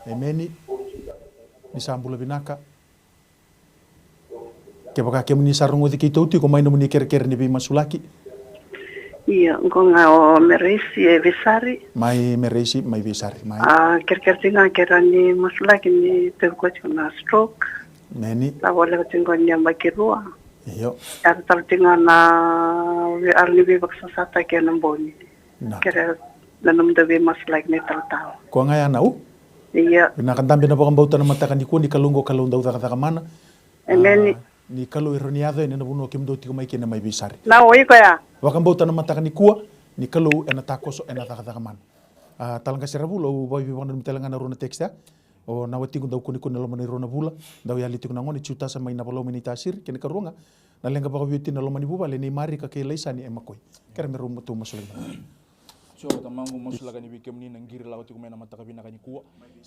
amen ni sambula binaka ke baka ke muni sarungo diki tauti ko mai no muni ker ni bi masulaki Iya, ngonga o meresi e visari. mai meresi mai visari mai Ker tinga kerani masulaki ni tengko na stroke. neni La wala tingo nyamba kirua. yo Ar tinga na arni bi baksa sata ke namboni. na Kera nanam dawe masulaki ni tal. ko nga ya nau Iya, binakandambe na bakang bauta na matakan di ko ni kalungo kalunda uta kata mana amen. ni kalu ironiado ene na buno kimdo tiko mai kene mai visari Na oi ko ya. wakang bauta na matakan ni kuwa ni kalu ena takoso ena kata mana talanga si Ravula o bai bibang na talanga na runa teksta o na wati kunda kuni kuni lomani runa bula dau ya liti kuna ngoni ciuta sa mai na balo mini tasir kene karunga na lenga baka biuti na lomani bubale ni mari ka ke laisani emakoi kere meru mutu masulima So tamangu masulaga ni bikem ni nangiri lawati kumena mataka bina kani kuwa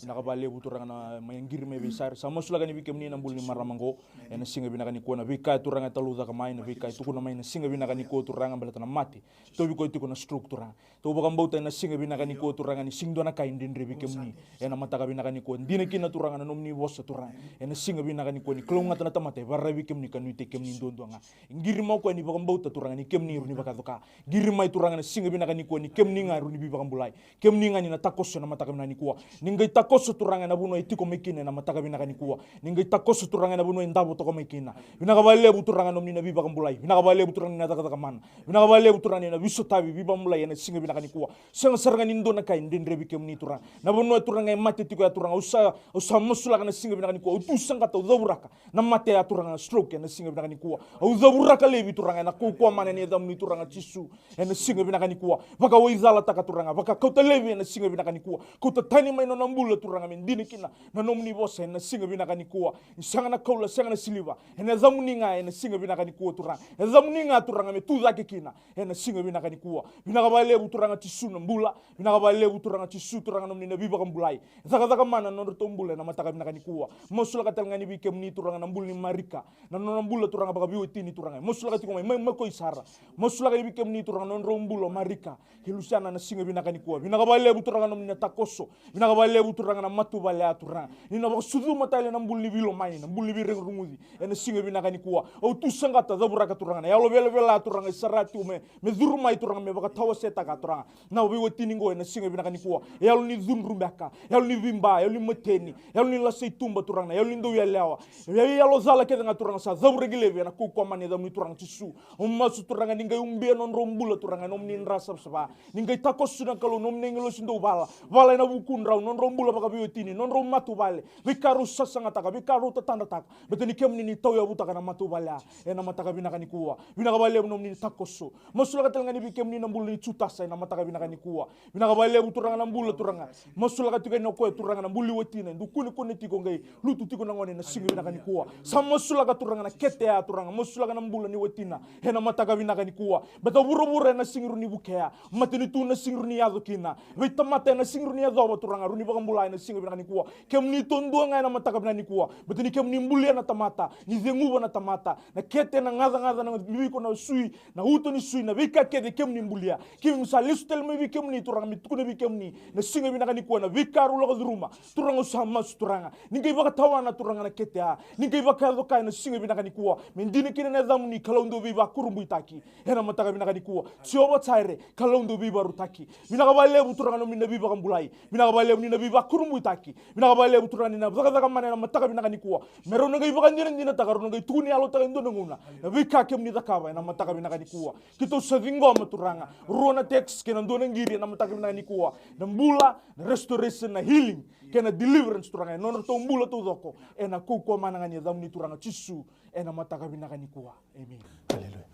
nakabale buturanga na mayangiri me bisar sa masulaga ni bikem ni nambul ni maramango ena singa bina kani kuwa na bika turanga taluda kamai na bika tukuna mai na singa bina kani kuwa turanga balata na mati to biko itu kuna stroke turanga to bakam bauta na singa bina kani kuwa turanga ni singdo na kain dindri bikem ni ena mataka bina kani kuwa dina kina turanga na nomni bosa turanga ena singa bina kani kuwa ni klonga tana tamate barra bikem ni kanu ite kem ni ndondo nga ngiri mau kuwa ni bakam bauta turanga ni kem ni runi bakatoka ngiri mai turanga na singa bina kani kuwa ni kem ni ngaru ni bibakam bulai kem ni ngani na takoso na mataka bina ni kuwa ningai takoso turanga na buno itiko mekine na mataka bina kani kuwa ningai takoso turanga na buno ndabo toko mekina bina kabale buturanga nomni na bibakam bulai bina kabale buturanga na takata kamana bina kabale buturanga na biso tabi bibam bulai na singa bina kani kuwa senga saranga nindo na kai ndendre bikem ni turanga na buno turanga mate tiko ya turanga usa musula na singa bina kani kuwa utusanga ta uzaburaka na mate ya turanga stroke na singa bina kani kuwa uzaburaka lebi turanga na kuwa mana ni dam ni turanga chisu na singa bina kani kuwa baka wizala taka turanga baka kauta levi na singa bina kani kuwa kauta tani mai no nambula turanga mendini kina na nomni bosa na singa bina kani kuwa sanga na kaula sanga na siliva na zamuninga na singa bina kani kuwa turanga na zamuninga turanga me tuza kina na singa bina kani kuwa bina kabale turanga tisu na mbula bina kabale turanga tisu turanga nomni na biba kambulai zaka mana no tombula na mataka bina kani kuwa mosula katalanga ni bikem ni turanga na mbuli marika na no nambula turanga baka biwo tini turanga mosula katiko mai mako isara mosula kani bikem ni turanga no rombulo marika hilusana na singa bina kani kuwa bina kabale buturanga no na takoso bina kabale buturanga na matu bale aturanga ni na sudu matale na mbuli bilo mai na mbuli bi rungudi ena singa bina kani kuwa o tu sangata zaburaka turanga na yalo bele bela turanga sarati me zuru mai turanga me baka tawa seta ka turanga na obi wotini ngo ena singa bina kani kuwa yalo ni zunru mbaka yalo ni bimba yalo ni meteni yalo ni lasai tumba turanga yalo ni ndo ya lewa yalo zala ke nga turanga sa zaburagile na ku kwa mane da mi turanga tisu o masu turanga ninga umbe non rombula turanga no mnin rasa saba ninga takosu na kalau nom nengelo sindo bala na bukun raw non rombula baka biotini non rom matu bale bikaru sasanga taka bikaru tatanda taka beteni kemni ni taw ya butaka na matu bala na mataka binaka ni kuwa binaka bale nom ni takosu masula katel ngani bikemni na mbulu ni cutasa na mataka binaka ni kuwa binaka bale buturanga na mbulu turanga masula katika no ko turanga na mbulu wetina ndukuni kone tiko ngai lutu tiko na ngone na singi binaka ni kuwa samasula katuranga na kete ya turanga masula kana mbulu ni wetina na mataka binaka ni kuwa beta buru na singiru ni bukea mateni tu tu na singruni ado kina ve tamata na singruni ado ba turanga runi ba kambulai na singa binakani kuwa kem ni tondua ngai na mataka binani kuwa betini kem ni mbulia na tamata ni zenguba na tamata na kete na ngada na bibiko na sui na uto ni sui na vika kede kem ni mbulia kem misalisu tel me kem ni turanga mitukune kem ni na singa binakani kuwa na vika rula ka ruma turanga sama turanga ningai ba tawana turanga na kete a ningai ba kado kai na singa binakani kuwa mendini kine na damu ni kalaundo biba kurumbu itaki hena mataka binakani kuwa tioba tsaire kalaundo biba rutaki binaka ba lebu turanga no minna biba kambulai binaka ba lebu ni na biba kurumbu itaki binaka ba lebu turanga ni na zaka mana na mataka binakani kuwa mero ngai ba ndina ndina tagaru ngai tuni alo taga ndo nguna na vika kem ni zakaba na mataka binakani kuwa kito savingo maturanga rona text kena ndo ngiri na mataka binakani kuwa na mbula na restoration na healing kena deliverance turanga no to mbula to doko ena kuko manangani zamni turanga chisu ena mataka binakani kuwa amen haleluya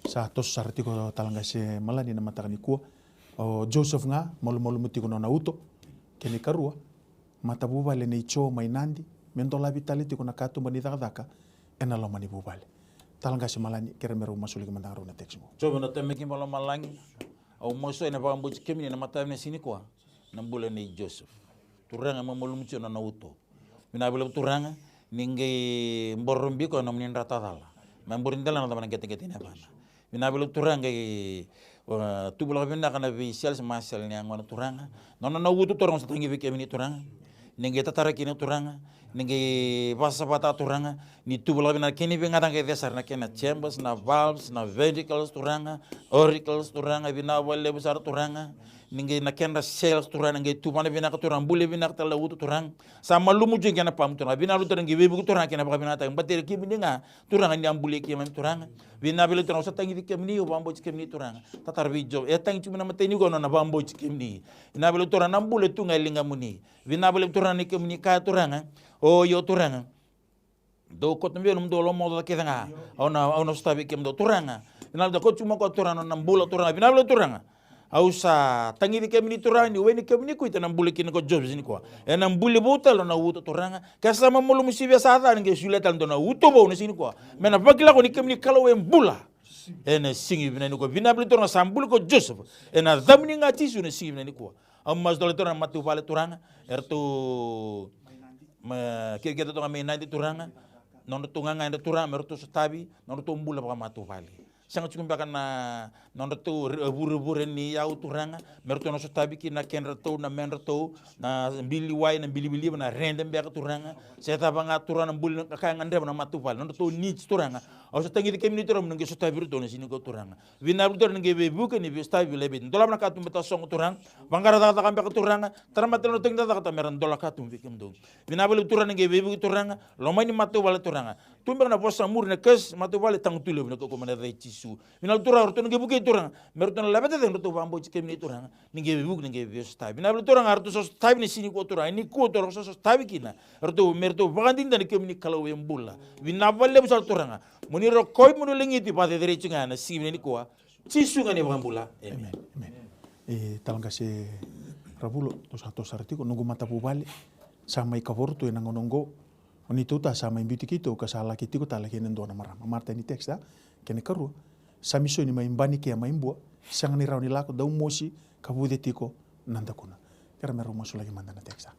sa tos sartiko talanga se Malani na matakani kuwa o Joseph nga molu mutiko na uto keni karua matabu vale nei cho mainandi mendola vitality kuna katu mani daka ena lo mani bubale talanga se Malani keremero masuli mandaro na texmo coba na teme kimbalo malangi au moso ina ba mbuji kemini na matavne sini kwa na mbula nei Joseph turanga mamolu mutio na uto mina bela turanga ninge mborombi ko na mnin ratadala mamborindala na tamana gete ne bana mina bela turanga tubula bina kana vi sales masal ni angwana turanga no uto torong sa tangi kemini turanga ninge tatara kini turanga ninge basa bata turanga ni tubula bina kini binga tanga desar na kena chambers na valves na ventricles turanga auricles turanga bina wale besar turanga ninge na kenda cells turanga nge tubana bina ka turanga bule bina ka tala utu turanga sama lumu jenga na pam turanga bina lu turanga bebu turanga kena baka bina ta batere ki bininga turanga ni ambule ki man turanga bina bele turanga sa tangi kemni o bambo kemni turanga tatar bijo e tangi tumina mateni go na bambo kemni ina bele turanga ambule tunga linga muni bina bele turanga ni kemni ka turanga o yo turanga do ko tambe no do lo modo ke nga ona stabi kem do turanga bina do ko cuma ko turanga na mbula turanga bina bele turanga ausa tangi di kemini turani weni kemini ku ita nambule kini ko jobs ni ko e nambule botalo na uto turanga kasa mamulu musibia sata nge suleta ndo na uto bo sini ko mena bakila ko ni kemini kala we mbula ena singi bina ni ko bina bile turanga sambule ko Joseph ena damni ngati su ne singi bina ni ko ammas dole turanga matu vale turanga erto kira to ngame nandi turanga nono tunganga enda turanga merto stabi nono to mbula ba matu vale sanga chukumba kana nondo to buru ni yau turanga merto no sotabi ki na kenra to na menra to na bili wai na bili na rende mbeka turanga seta banga turana bul ka ngande na matupal nondo to ni turanga o so tangi ke minute rom ngi sotabi to na sini ko turanga vina to ngi be buka ni stabi lebe ndola na katum beta song turang bangara ta ka mbeka turanga taramata no tengda ta meran dola katum vikem do vina bel turanga ngi be buka turanga lomani matupal turanga tumbe na posa mur ne kes matupal tang tulo ne ko mana su minal turang to nge buke turang merto na labete den to bambo chike ni turang nge buk nge vesta binal turang arto so stab ni sini ko turang ni ko turang so stab kina arto merto bagandin dan ke ni kala we mbulla binaballe busal turang muni ro koy munu lengiti pa de derecho ngana sini ni ko chisu ngani bambula amen e talanga se Ravula to sartiko nungu mata bubale sama ikavorto ena ngonongo oni tuta sama imbitikito kasala kitiko tala kenen dona marama marta ni teksta kene karu samiso ni maimbani ke maimbua sanga ni rauni lako dau mosi kabude tiko nanda kuna kera meru masula ki mandana teksa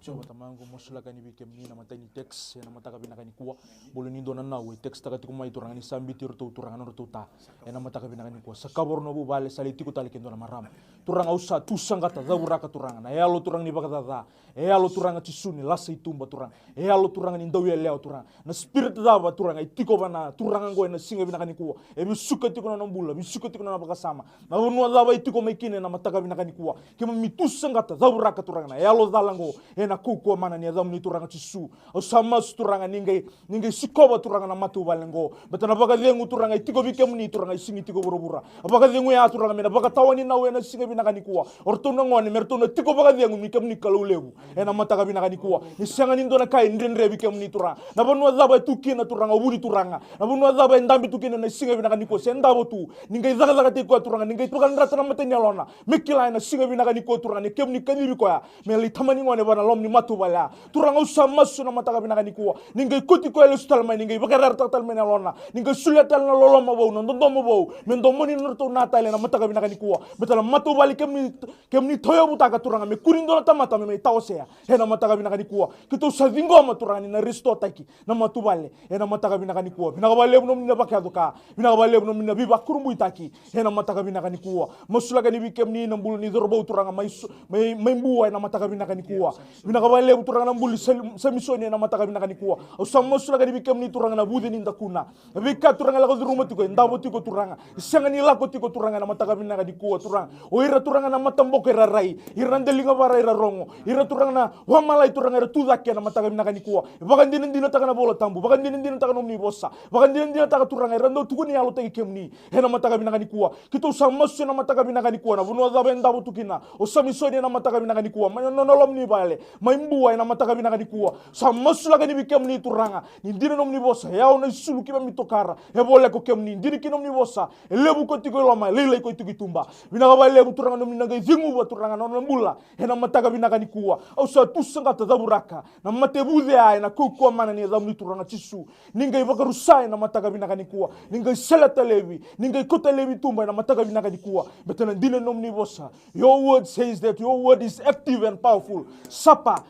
coba tamango mosula kani bikem ni na matani text na mataka binakani kuwa bolo ni dona na we text taka tiko mai turanga ni sambi tir to turanga no tuta ena mataka binakani kuwa sakabor no bu bale sali tiko tali kendo na maram turanga usa tu sangata da buraka turanga na yalo turanga ni bagada da yalo turanga tisuni lasa itumba turanga yalo turanga ni ndawi leo turanga na spirit da ba turanga itiko bana turanga ngo na singa binakani kuwa e bisuka tiko na mbula bisuka tiko na bakasama na wonu da ba itiko maikine na mataka binakani kuwa kema mitu sangata da buraka turanga na yalo dalango na kuko mana ni adam ni turanga tisu o sama turanga ningai sikoba turanga na matu balengo betana baga lengu turanga itiko bikem ni turanga singi tiko borobura baga lengu ya turanga mena baga tawani na we na singa binakani kuwa ortona ngone mertona tiko baga diangu mikem ni kalau lebu ena mataka binakani kuwa ni sanga ni ndona kai ndendre bikem ni tura na bonu zaba tukina turanga uburi turanga na bonu zaba ndambi tukina na singa binakani kuwa senda botu ningai zaga zaga tiko turanga ningai tukan rata na matenya lona mikila na singa binakani kuwa turanga ni kem ni kadiri kwa meli tamani ngone bana lom ni matu bala turanga usama suna mataka binakani kuwa ningai kuti ko ele sutal mai ningai bakar tatal mena lona ningai sulatal na lolo mabau na ndondo mabau mendo moni norto natale na mataka binakani kuwa betala matu bali kem ni toyo butaka turanga me kurindo na tamata me taosea hena mataka binakani kuwa kito savingo maturanga na risto taki na matu bale hena mataka binakani kuwa binakabale no mina bakaduka binakabale no mina biba kurumbu itaki hena mataka binakani kuwa masula gani bikem ni nambulu ni dorbo turanga mai mbuwa na mataka binakani kuwa binakabale turanga nambulu semisoni na mataka binakani kuwa usam masula gani bikem ni turanga na budi ni ndakuna bika turanga la rumah tiko ndabo tiko turanga sanga ni lako tiko turanga na mataka binakani kuwa turanga oira turanga na matambo ke rarai irandelinga bara ira rongo ira turanga na wamala turanga ira tudake na mataka binakani kuwa bagan dinin taka na bola tambu bagan dinin taka nomni bossa bagan dinin taka turanga rando tukuni alo tagi kemni hena mataka binakani kuwa kito usamasu na mataka binakani kuwa na bunwa zabe ndabo tukina usamisoni na mataka binakani kuwa manolom ni bale maimbuwa na mataka binakani kuwa samasu laga ni bikemni turanga ni dinin nomni bossa yao na sulu kiba mitokara e bole ko kemni dinin kinomni bossa lebu ko tiko loma lele ko tiko tumba binaka lebu turanga nomni naga zingu wa turanga non mbula hena mataka binakani kuwa au sa tusanga tadaburaka na matebude ay na kuko mana ni zamni turanga chisu ningai bakarusai na mataka binakani kuwa ningai selata levi ningai kota levi tumba na mataka binakani kuwa betana dine nomni bossa your word says that your word is active and powerful sapa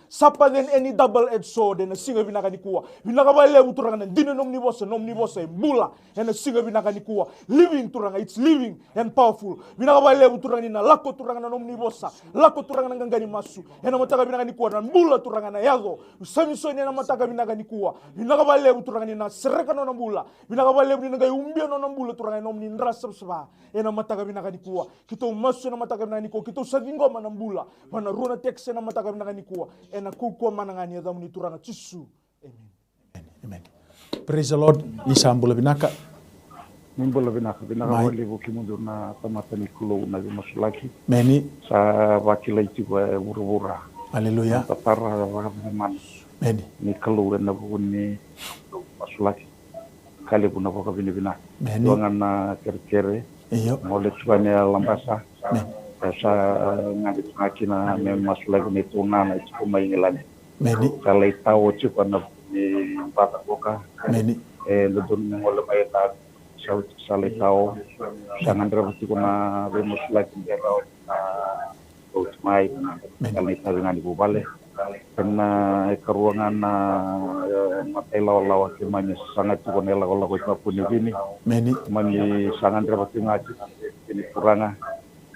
than any double-edged sword na singa binakani kuwa binaka lebu turanga na dine nomni bossa mbula na singa binakani kuwa living turanga it's living and powerful binaka lebu turanga na lako turanga na nomni bossa lako turanga na ngangani masu na mataka binakani kuwa na mbula turanga na yago samisoni na mataka binakani kuwa binaka lebu turanga na sereka no mbula binaka lebu ni ngai umbia no mbula turanga nomni ndrasa sba na mataka binakani kuwa kito masu na mataka binakani kuwa kito savingo mana mbula mana runa tekse na mataka binakani kuwa na kuko mana ngani ya zamuni turanga chisu amen. Praise the Lord. Isambula binaka. Nimbula binaka wale bukimundu na tamata ni kulo na masulaki. Meni. Sa wakila iti kwa urubura. Haleluya. Tatara wakabiman. Meni. Ni kulo na bukuni masulaki. Kali puna waka binaka. Meni. Tuangan na kere-kere. Iyo. Mole tuanya lambasa. Meni. Sa ngadi ngaki na masulaki ni tuna na ichi kumaingilani. Meni. Kalai tawo chipa na ni mpata boka. Meni. Ledon ngole maita salai tawo. Sangan berarti kuna remus lagi berau na utmai kalai tawo ngani bubale. Karena keruangan na matela lawa kemanya sangat cukup nela kalau kita punya ini. Meni. Mani sangat berarti ngaji ini kuranga.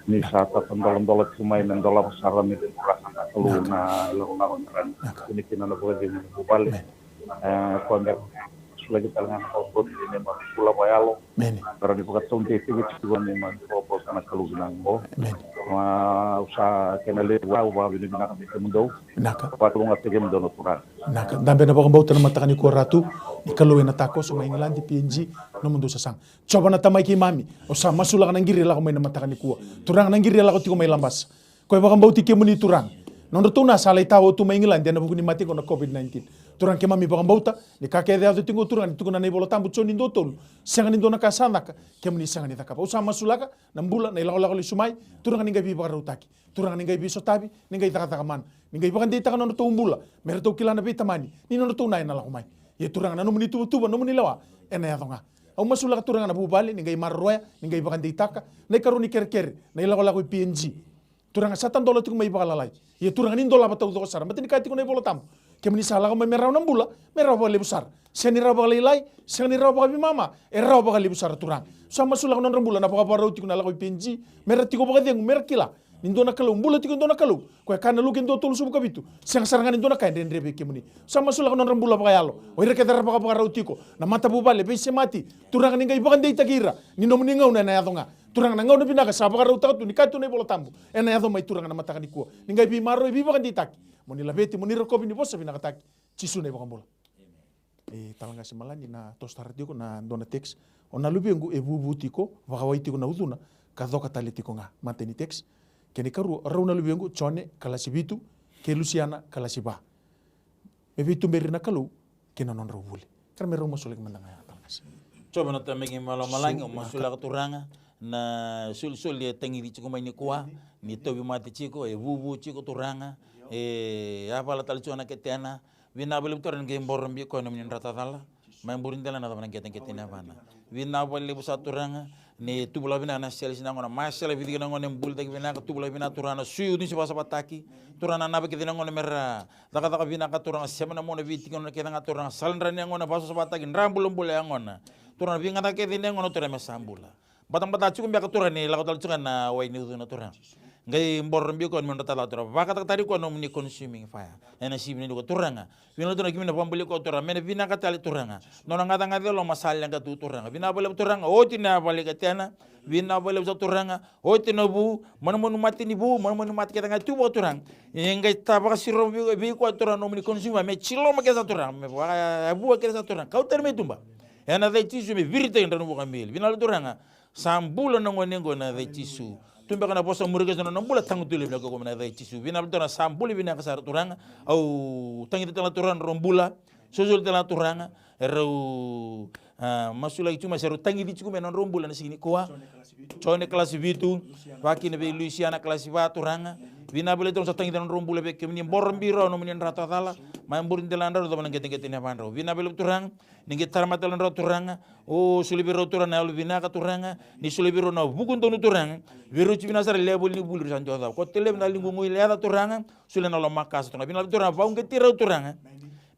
Ni saat tendol-tendol cuma mendola besaran itu kurang kalau na lawan ini kena boleh di bubale. Kondak lagi tangan kopot ini mah pulau bayalo. Meni. Karena dibuka tahun TV juga memang kopot karena kalau binanggo. Meni. Usaha kena lewa wa bini binaka bikimundo. Naka. Patulong at bikimundo no turang. Naka. Dambe na bakang na matakani ko ratu. Ikaluwi na tako sa may England PNG no mundo sa sang. Choba na tamay kay mami. O sa masula ka ng girila ko may namataka ni kuwa. Turang ng girila ko tiko may lambas. Koy bakang bauti kay mo ni turang. Nono to na salay tao to may England na bukuni mati ko na COVID-19. Turang kay mami bakang bauta. Ni kakay de tingo turang ni tuko na naibola tambo chon nindo tol. Sangan nindo na kasana ka. Kay mo ni sangan ni takapa. O sa masula ka nambula na ilako li sumay. Turang ni gabi bakang utaki. Turang ni gabi sotabi. Ni gabi takatakaman. Ni gabi bakang dita ka nono to umbula. Meron to kilana bitamani. Ni nono to na inalakumay. Ye turang na numuni tuba numuni lawa ena ya tonga au masula turang na bubali ningai marroya ningai bakan ditaka nei karuni kerker nei lago lago PNG turang satan dola tu mai bakalalai ye turang nin dola batau do sar matini kati ko nei bolotam kemni sala ko merau nambula merau bali besar seni raw bakali lai seni raw bakali mama raw bakali besar turang sama masula non rambula na baka parau tikuna lago PNG merati ko bakadi merkila Indona kalau mbula tiko indona kalau ko kana lu kendo tolu subu kabitu sang sarangan indona kain den rebe kemuni sama sula konon rambula pakayalo o ire kedar paka rautiko na mata bubale be semati turang ningai bakan dei takira ni no mningau na yatonga turang na ngau na binaka sa paka rauta tu ni katu nei bola tambu ena yato mai turang na mata kaniko ningai bi maro bi bakan dei taki moni labeti moni rokobi ni bosa binaka taki cisu nei bakan bola talanga Malani na tostartiko na dona text ona lubi ngu ebu butiko wakawaitiko na uduna kadoka talitiko nga mateni text kene karu rauna lubengu chone kalasi bitu ke Luciana kalasi ba me bitu merina kalau kena non rawuli kan me romo solek mandanga ya talkas coba na tamegi malamalang o masula ka turanga na sul dia tengi di chiko mai ni kuwa ni tobi mati chiko e bubu chiko turanga e apa la tal chona ketena vina bele toran ke mborom bi ko no min ratatala mai burin dela na tamana keten ketena bana vina bele busa turanga ni tubula bina na sel sina ngona masela vidi na ngona mbul tak bina ka tubula bina turana suyu ni sebasa pataki turana na be ketena ngona merra taka bina ka turanga semana mona viti ngona ketanga turanga salndra ni ngona baso pataki rambul mbul ngona turana vinga ta ketena ngona turana sambula batang chiku mbia ka turana ni la ka tal na wai ni na turana ngai mborom bi ko men tala turana vaka ta tari ko no ni consuming fire ena sibni ko turanga vina turana kimina pambuli ko turana mena vina ka tali turanga nona ngata ngade lo masala nga tu turanga vina bole turanga oti na bole ka tena vina bole turanga oti no bu mon mati ni bu mon mati ka nga tu bo turanga ngai ta ba siro bi ko turana no ni consuming me chilo ma ka turanga me bu ka turanga ka terme tumba ena de tisu me virite ndano bu kamil vina turanga sambula no ngonengo na de tisu tumbe kana posa murige no nambula tangu tule bina ko na dai tisu bina bina sambuli bina kasar turanga au tangi tala turanga rombula sojol tala turanga ero masula itu masaru tangi di cukup menon rombula na sini kuah chone kelas bitu waki ne be Iliesa kelas ba turanga bina bele tong tangi tala rombula be kemni borom biro no menen rata tala mamburin telanda do manan gete ne bandro bina bele turang ningi tarmatalan ro turanga o sulibiro turana lu bina ka turanga ni sulibiro na bukun tonu turanga viru cibina sar lebol ni bulur san joda ko telem na lingu ngui leda turanga sulena lo makas turanga bina turanga vaung ke tiro turanga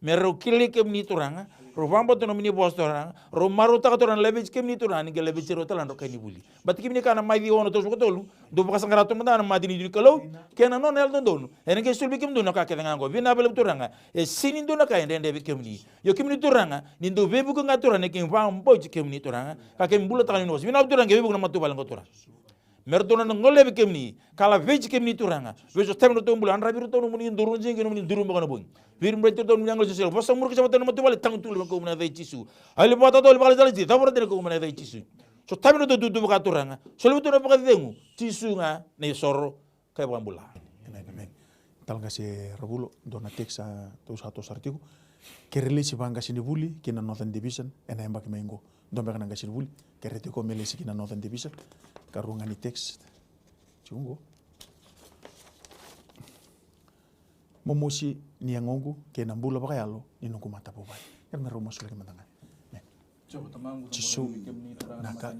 mero kili kem ni turanga ro vambo tono mini bos turanga ro maru ta turanga lebej kem ni turanga ni lebej ciro talan ro kani buli bat kimi kana mai di ono to ko tolu do baka sangara to manda ma di ni kalau kena non el don ene ke sulbi kem do na ka ke ngango bina bele turanga e sini do na ka ende be kem ni yo kem ni turanga ni do bebu ko ngatura ne kem vambo kem ni turanga ka kem bula ta ni nos bina turanga bebu na matu balang turanga merdona ngole be kem ni kala vej kem ni turanga vejo temno to mbula andra biru to no muni ndurun jingi no muni ndurun bagana boy bir mbete to nyangol sel fosa mur ko sabata no matu bale tang tul ko muna vej tisu ali bata to bale dali tabora de ko muna vej tisu so temno to du baka turanga so lu to no baka dengu tisu nga ne soro kay bambula amen tal ngase Ravula dona teksa to satu artigo que relisi banga sini buli kina Northern Division ena embak mengo dombe kana ngasini buli que rete ko melesi kina Northern Division karunga ni text chungo momosi ni angongu ke nambula bakayalo ni nungu mata bobai kan mero mosul ke matanga coba tamangu cisu naka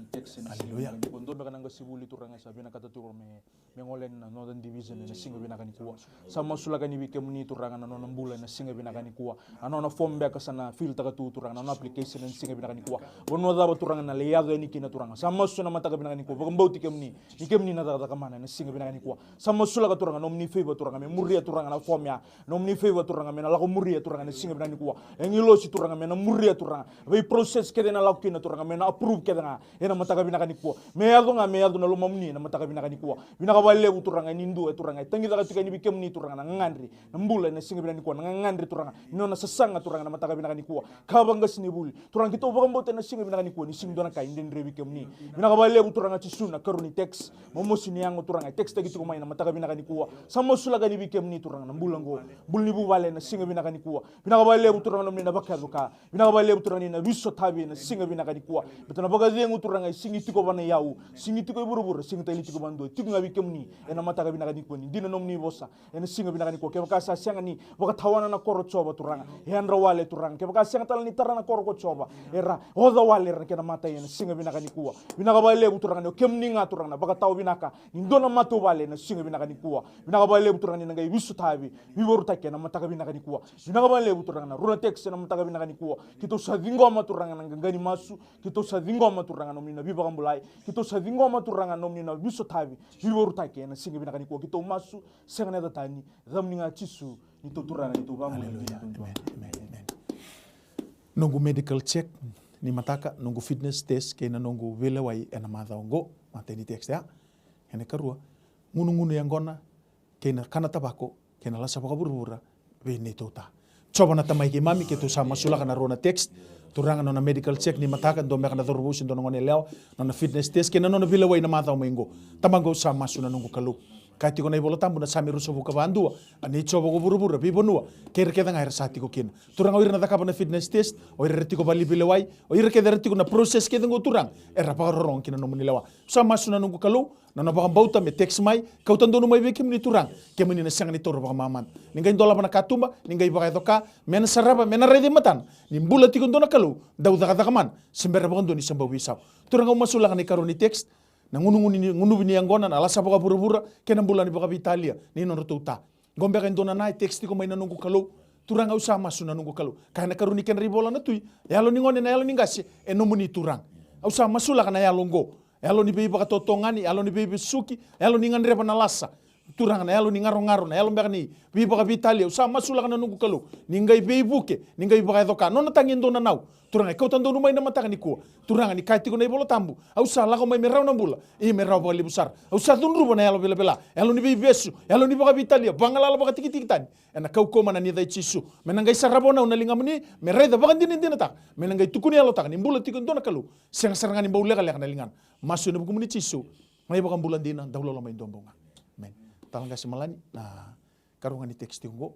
haleluya kondo be kana ngasibuli turanga sabi na katuturo me mengolen na Northern Division na singa bina kani kuwa sama sulaga ni wike muni turanga na nona mbula na singa bina kani kuwa anona form be kasana filter ka tu turanga na application na singa bina kani kuwa wono da turanga na leyaga ni kina turanga sama suna mata bina kani kuwa bambauti kemni ni kemni na da kamana na singa bina kani kuwa sama sulaga turanga nomni favor turanga me muria turanga na form ya nomni favor turanga me na lako muria turanga na singa bina kani kuwa engilosi turanga me na muria turanga we process kede na lako kina turanga me na approve kede na ena mata bina kani kuwa me yado na lo mamni na mata bina kani kuwa bina wale uturanga nindu turanga tangi daga tika ni bikem ni turanga na ngandri na mbula na singa binani kuwa na ngandri turanga nona sasanga turanga na mataka binani kuwa kabanga sini buli turanga kito bagambote na singa binani kuwa ni sing dona ka indendre bikem ni binaka wale uturanga chisuna karuni text momosi ni yango turanga text tagi tuko mai na mataka binani kuwa samosula gani bikem ni turanga na mbula ngo bulni bu wale na singa binani kuwa binaka wale uturanga no na bakaruka binaka wale uturanga na biso tabi na singa binani kuwa betana bagaze uturanga singi tiko bana yau singi tiko burubur singi tali tiko bando tiko ngabi kem ni ena mataga bina kani koni dina nomni bosa ena singa bina kani ko ke baka sanga ni baka tawana na koro choba turanga handra wale turanga ke baka sanga tal ni tarana koro ko choba era oda wale ke na mata ena singa bina kani kuwa bina ka bale turanga no kem ni nga turanga baka taw bina ka ni dona mato wale na singa bina kani kuwa bina ka bale turanga ni ngai wisu tabi wi boru take na mataga bina kani kuwa bina ka bale turanga na runa text na mataga bina kani kuwa kito sadingo ma turanga na ngani masu kito sadingo ma turanga nomni na biba kambulai kito sadingo ma turanga nomni na wisu tabi wi boru take na singa bina kani kuwa kito masu senga na tani zamninga chisu ni to turanga ni to bamu nungu medical check ni mataka nungu fitness test kena nungu vile wai ena madhaongo mateni text ya ene karua ngunu yang gona kena kana tabako kena lasa baka burubura vini tota coba na tamai ki mami ke tu sama sula kana rona text turanga nona medical check ni mataka ndo meka na dorbusin ndo ngone leo nona fitness test kena nona vile wai na madhao mengo tamango sama suna nungu kalu kati ko na ibola tambu na samiru sobu ka bandua ani chobo ko buru-buru bi bonua ker ke ngair sati ko kin turang oir na takapa na fitness test oir retiko bali bilewai oir ke retiko na proses ke ngo turang era pa rorong kin no munilawa sa masuna nunggu kalau na no bakam bauta me text mai kau tando no mai be kim ni turang ke meni na sang ni toro bakam maman ningai dola bana katumba ningai bakai toka men saraba men rede matan nimbula tikon dona kalau dau daga kaman sembera bakam doni samba wisau turang masula kan karoni text na ngunu bini angona na alasa baka bura-bura kena bulan baka Italia ni non tuta gombe kan dona nai teksti ko mai nunggu kalau turang au sama suna nunggu kalau kana karuni ken ribola na tui yalo ni ngone na yalo ni ngasi enomuni turang au sama sula kana yalo ngo yalo ni baka totongani yalo ni suki yalo ni ngandre na lasa turang na yalo ni ngaro-ngaro na yalo mbakani baka Italia au sama sula kana nunggu kalau ningai buke ningai baka doka nona tangin dona nau turang kau tando numai na mata kaniko turang ni kaiti ko na ibola tambu au sala ko mai merau na bula i merau bali besar au sa tunru bona yalo bela yalo ni besu yalo ni baka Italia bangala baka tiki-tikitan ena kau ko mana ni dai cisu menangai sarabona una linga meni merai da baka din ta menangai tukuni yalo tak ni bula tikon dona kalu serang ni baule kala kana lingan masu ni buku meni cisu mai baka bulan dina daulo mai dombonga men talanga si Malani na karungan ni teks tinggo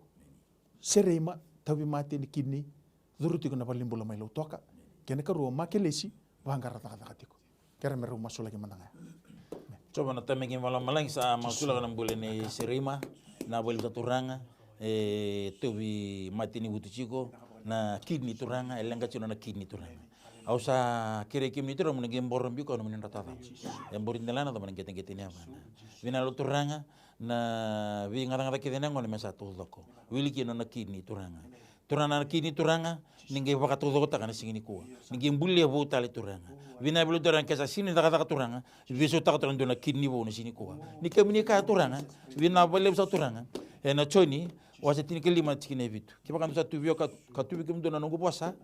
serema tawi mati ni kini duruti ko na palimbula mai lautoka kene karu makelesi bangara takatiko kera meru masula ki mananga coba na tamengin malang sa masula kana bule ni serima na bole turanga tobi mati ni butuchiko na kidney turanga elenga chino na kidney turanga au sa kire kim ni turanga mun gembor bi ko no mun ratata embor indelana to mun geten ya mana vina lo turanga na vi ngada kidene ngone mesa to doko wiliki no na kidney turanga turana kini turanga ninge baka todo kota kana singini kuwa ninge mbulle bo tale turanga vina bulu turanga kesa sini daga turanga viso taka turanga dona kini bo ni sini kuwa ni kemini ka turanga vina bole sa turanga na choni wasa tini kelima tikine vitu kibaka msa tuvio ka tuvi kimdona nongo posa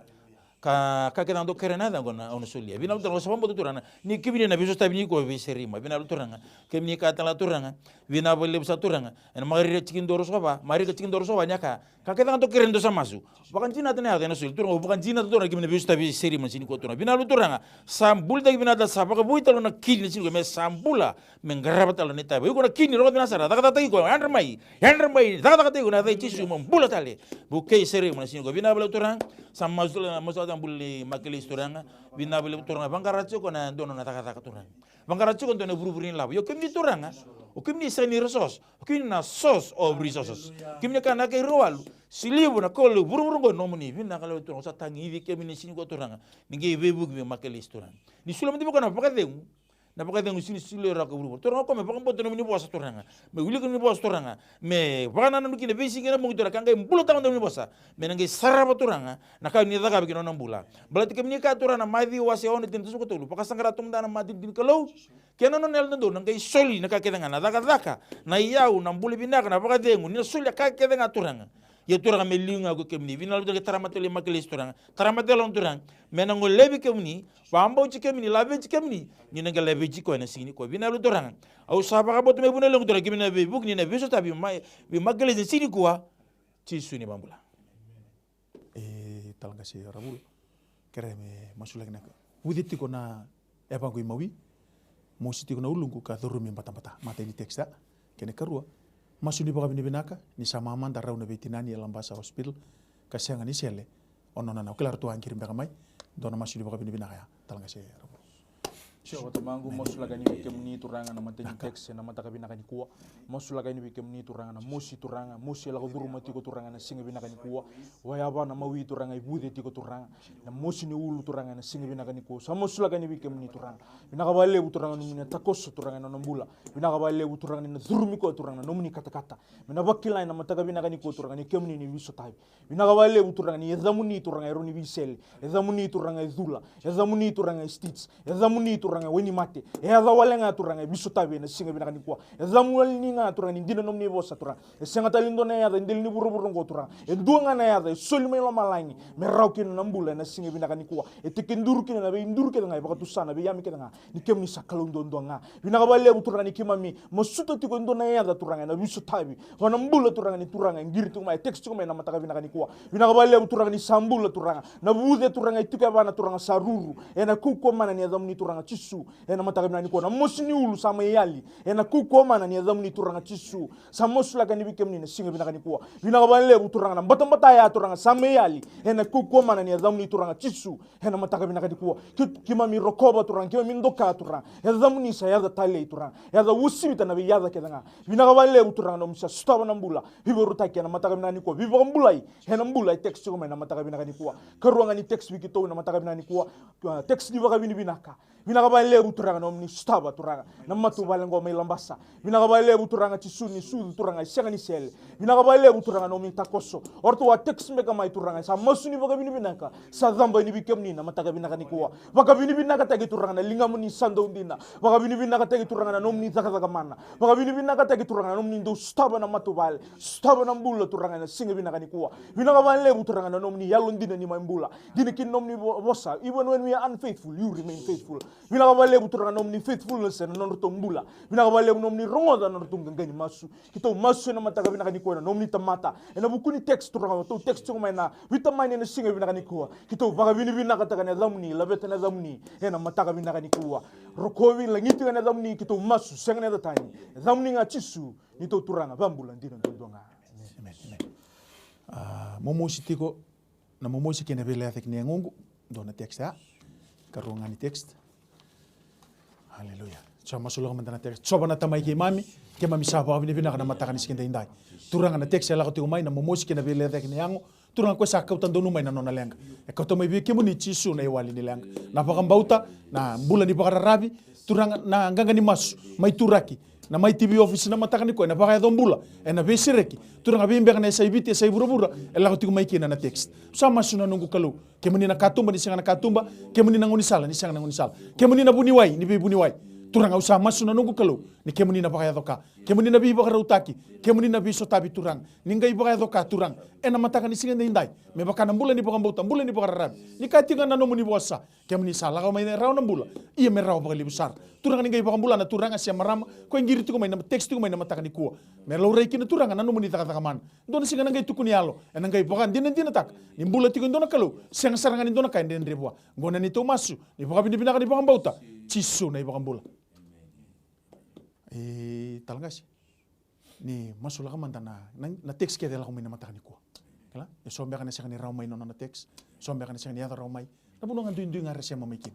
ka kena ndo kerena da gona ono solia vina utara sa pambo turanga ni kibine na viso tabini ko vi serima vina turanga kemni ka tala turanga vina bole sa turanga en magari cikin doro soba mari ke cikin doro soba nyaka ka kena ndo kerendo sa masu bukan Cina tena ada sul turanga bukan Cina turanga kibine viso tabi serima sini ko turanga vina turanga sambul da vina da sa baka buitalo na kini sini ko me sambula mengaraba talo neta ko na kini ro na sara daga tai ko andar mai daga tai ko na dai cisu mambula tale bukai serima sini ko vina bole turanga samazula tambuli makelis turanga bina bele turanga bangaracho kona dono na taka turanga bangaracho kon dono buruburin labo yo kimni turanga o kimni seni resos o kimni na sos o brisosos kimni kana ke roalu silibu na kolu buruburu go nomuni bina kala turanga sa tangi vi kimni sini ko turanga ninge bebuk be makelis turanga ni sulam di bokana pakadeng na pakadeng sini silera ko buruburu turanga ko me pakambo dono ni bosa turanga me wili ko ni bosa turanga me bana na kine besi ngena mo turanga kanga mbulo tanga ni bosa me nange saraba turanga na ka ni daga bikino na mbula balati kemni ka turana madi wase on tin tusu ko tulu pakasangara tum dana madi din kalau kena no nel ndo nange soli na ka kedenga na daga na yau na mbuli binaka na pakadeng ni soli ka kedenga turanga ya turanga melinga ko kemni vinal do taramatele makelis turanga taramatele on turanga menango lebi kemni pambo ci kemni labe ci kemni ni nga lebi ci ko na sini ko vinal turanga au saba ka botu me bunelo turanga kemni be buk ni na biso tabi mai bi makelis sini ko ci suni bambula talanga si Ravula kereme masula kena wuditi ko na eba ko mawi mo siti ko na ulungu ka dorumi mbata mata ini teksta kene karua masuni baka binaka ni sama manda rauna betinani lambasa hospital kasianga ni sele onona na kelar tu angkirim baka mai dona masuni baka binaka ya talanga se Ravula Sio tamangu mosula gani kemni turanga na mateni text na mataka binaka ni kuwa mosula gani kemni turanga na musi turanga musi la guru matiko turanga na singa binaka ni kuwa wayaba na mawi turanga ibude tiko turanga na musi ni ulu turanga na singa binaka ni kuwa sa mosula gani kemni turanga binaka bale turanga ni takoso turanga na nambula binaka bale turanga ni zurumi ko turanga no muni kata mina bakila na mataka binaka ni kuwa turanga ni kemni ni wiso tai binaka bale turanga ni ezamuni turanga eroni bisel ezamuni turanga ezula ezamuni turanga stitch ezamuni turanga weni mate za walenga turanga biso tabe na singa binaka ni kwa za mulni nga turanga ni dina nomni bosa turanga senga talindo na ya ndel ni buru ngo turanga duanga na ya solme lo malangi me rawkin na mbula na singa binaka ni kwa tikindur kin na be indur kin nga bakatu sana be yami kin nga ni kemni sakalo ndo nga binaka bale turanga ni kimami masuto tiko ndo na ya turanga na biso tabe wana mbula turanga ni turanga ngiri tu mai text ko mai na mataka binaka ni kwa binaka bale turanga ni sambula turanga na bude turanga ituka bana turanga saruru ena kuko mana ni za mni turanga chisu ena mataka binani kuwa na mosi ni ulu sama yali ena kukoma na ni adamu ni turanga chisu sama mosi laka ni bikem ni singa binakani kuwa binaka banle turanga na mbata ya turanga sama yali ena kukoma na ni adamu ni turanga chisu ena mataka binakani kuwa kima mi rokoba turanga kima mi ndoka turanga adamu ni sayada tale turanga yada usibita na biyada kedanga binaka banle turanga no misa staba na mbula biboru taki na mataka binani kuwa bibo mbulai ena mbulai text ko na mataka binakani kuwa karuanga ni text wikito na mataka binani kuwa text di baka binaka ba lebu turanga no ni staba turanga na matu balengo mai lambasa binaka ba lebu turanga chisuni sudu turanga senga ni sel binaka ba lebu turanga no mi takoso orto wa text meka mai turanga sa masuni baka binaka sa zamba ni bikem ni na mataka binaka ni kuwa baka binaka tagi turanga na lingamu ni sando ndina baka binaka tagi turanga na nomni zaka mana baka binaka tagi turanga na nomni ndo staba na matu bal staba na mbula turanga na singa binaka ni kuwa binaka ba lebu turanga na nomni yalo ndina ni mai mbula dina kin nomni bosa even when we are unfaithful you remain faithful binaka ba lebu turanga nomni faithfulness na norto mbula binaka ba lebu nomni rongoda na norto ngani masu kito masu na mataka binaka ni kuwa nomni tamata ena bukuni text turanga to text ko mai na vitamine na singa binaka ni kuwa kito baka binaka taka na zamni labeta na zamni ena mataka binaka ni kuwa rokowi langiti na zamni kito masu senga na tani zamni nga chisu nito turanga bambula ndina ndonga amen momosi tiko na momosi kena vele athik ni ngungu dona text ya karunga ni text haleluya chama solo mandana text soba na tamai ke mami saba bini bina kana mataka ni sikenda indai turanga na text la ko tiko mai na momosi kena vele athik ni yangu turanga ko sa kautan donu mai na nona lenga e ko to mai bi kemu ni chisu na iwali ni lenga na pakambauta na mbula ni pakara rabi turanga na nganga ni masu mai turaki na MaiTV office na matakani ko na baka dombula na besireki turanga bimbe kana saibiti saibura ela ko mai kina na text sama suna nungu kalu kemuni na katumba ni sanga na katumba kemuni na ngoni sala ni sanga na ngoni sala kemuni na buniwai ni bi buniwai turanga usama suna nungu kalu ni kemuni na baka doka kemuni na bi baka utaki kemuni na bi sotabi turang ningai baka doka turang ena matakani singa ndai me baka na mbula ni baka mbauta mbula ni baka rab ni katinga na nomuni bosa kemuni sala ko mai raw na mbula iya me raw baka libusar turanga ningai baka mbula na turanga sia marama ko ngiri tu ko mai na text tu ko mai na matakani kuwa me lo reiki na turanga na nomuni taka man ndona singa ngai tukuni yalo ena ngai baka dina tak ni mbula tiko ndona kalu senga saranga ni ndona kainde ndrebwa ngona ni to masu ni baka bina ka ni baka mbauta chisu na baka mbula talangasi ni masula kamanda na text ke dela ko mai na matakani kuwa kala e so mbeka na senga ni raw mai nona na text so mbeka na senga ni raw mai na bunonga ndu ngare sema mai kin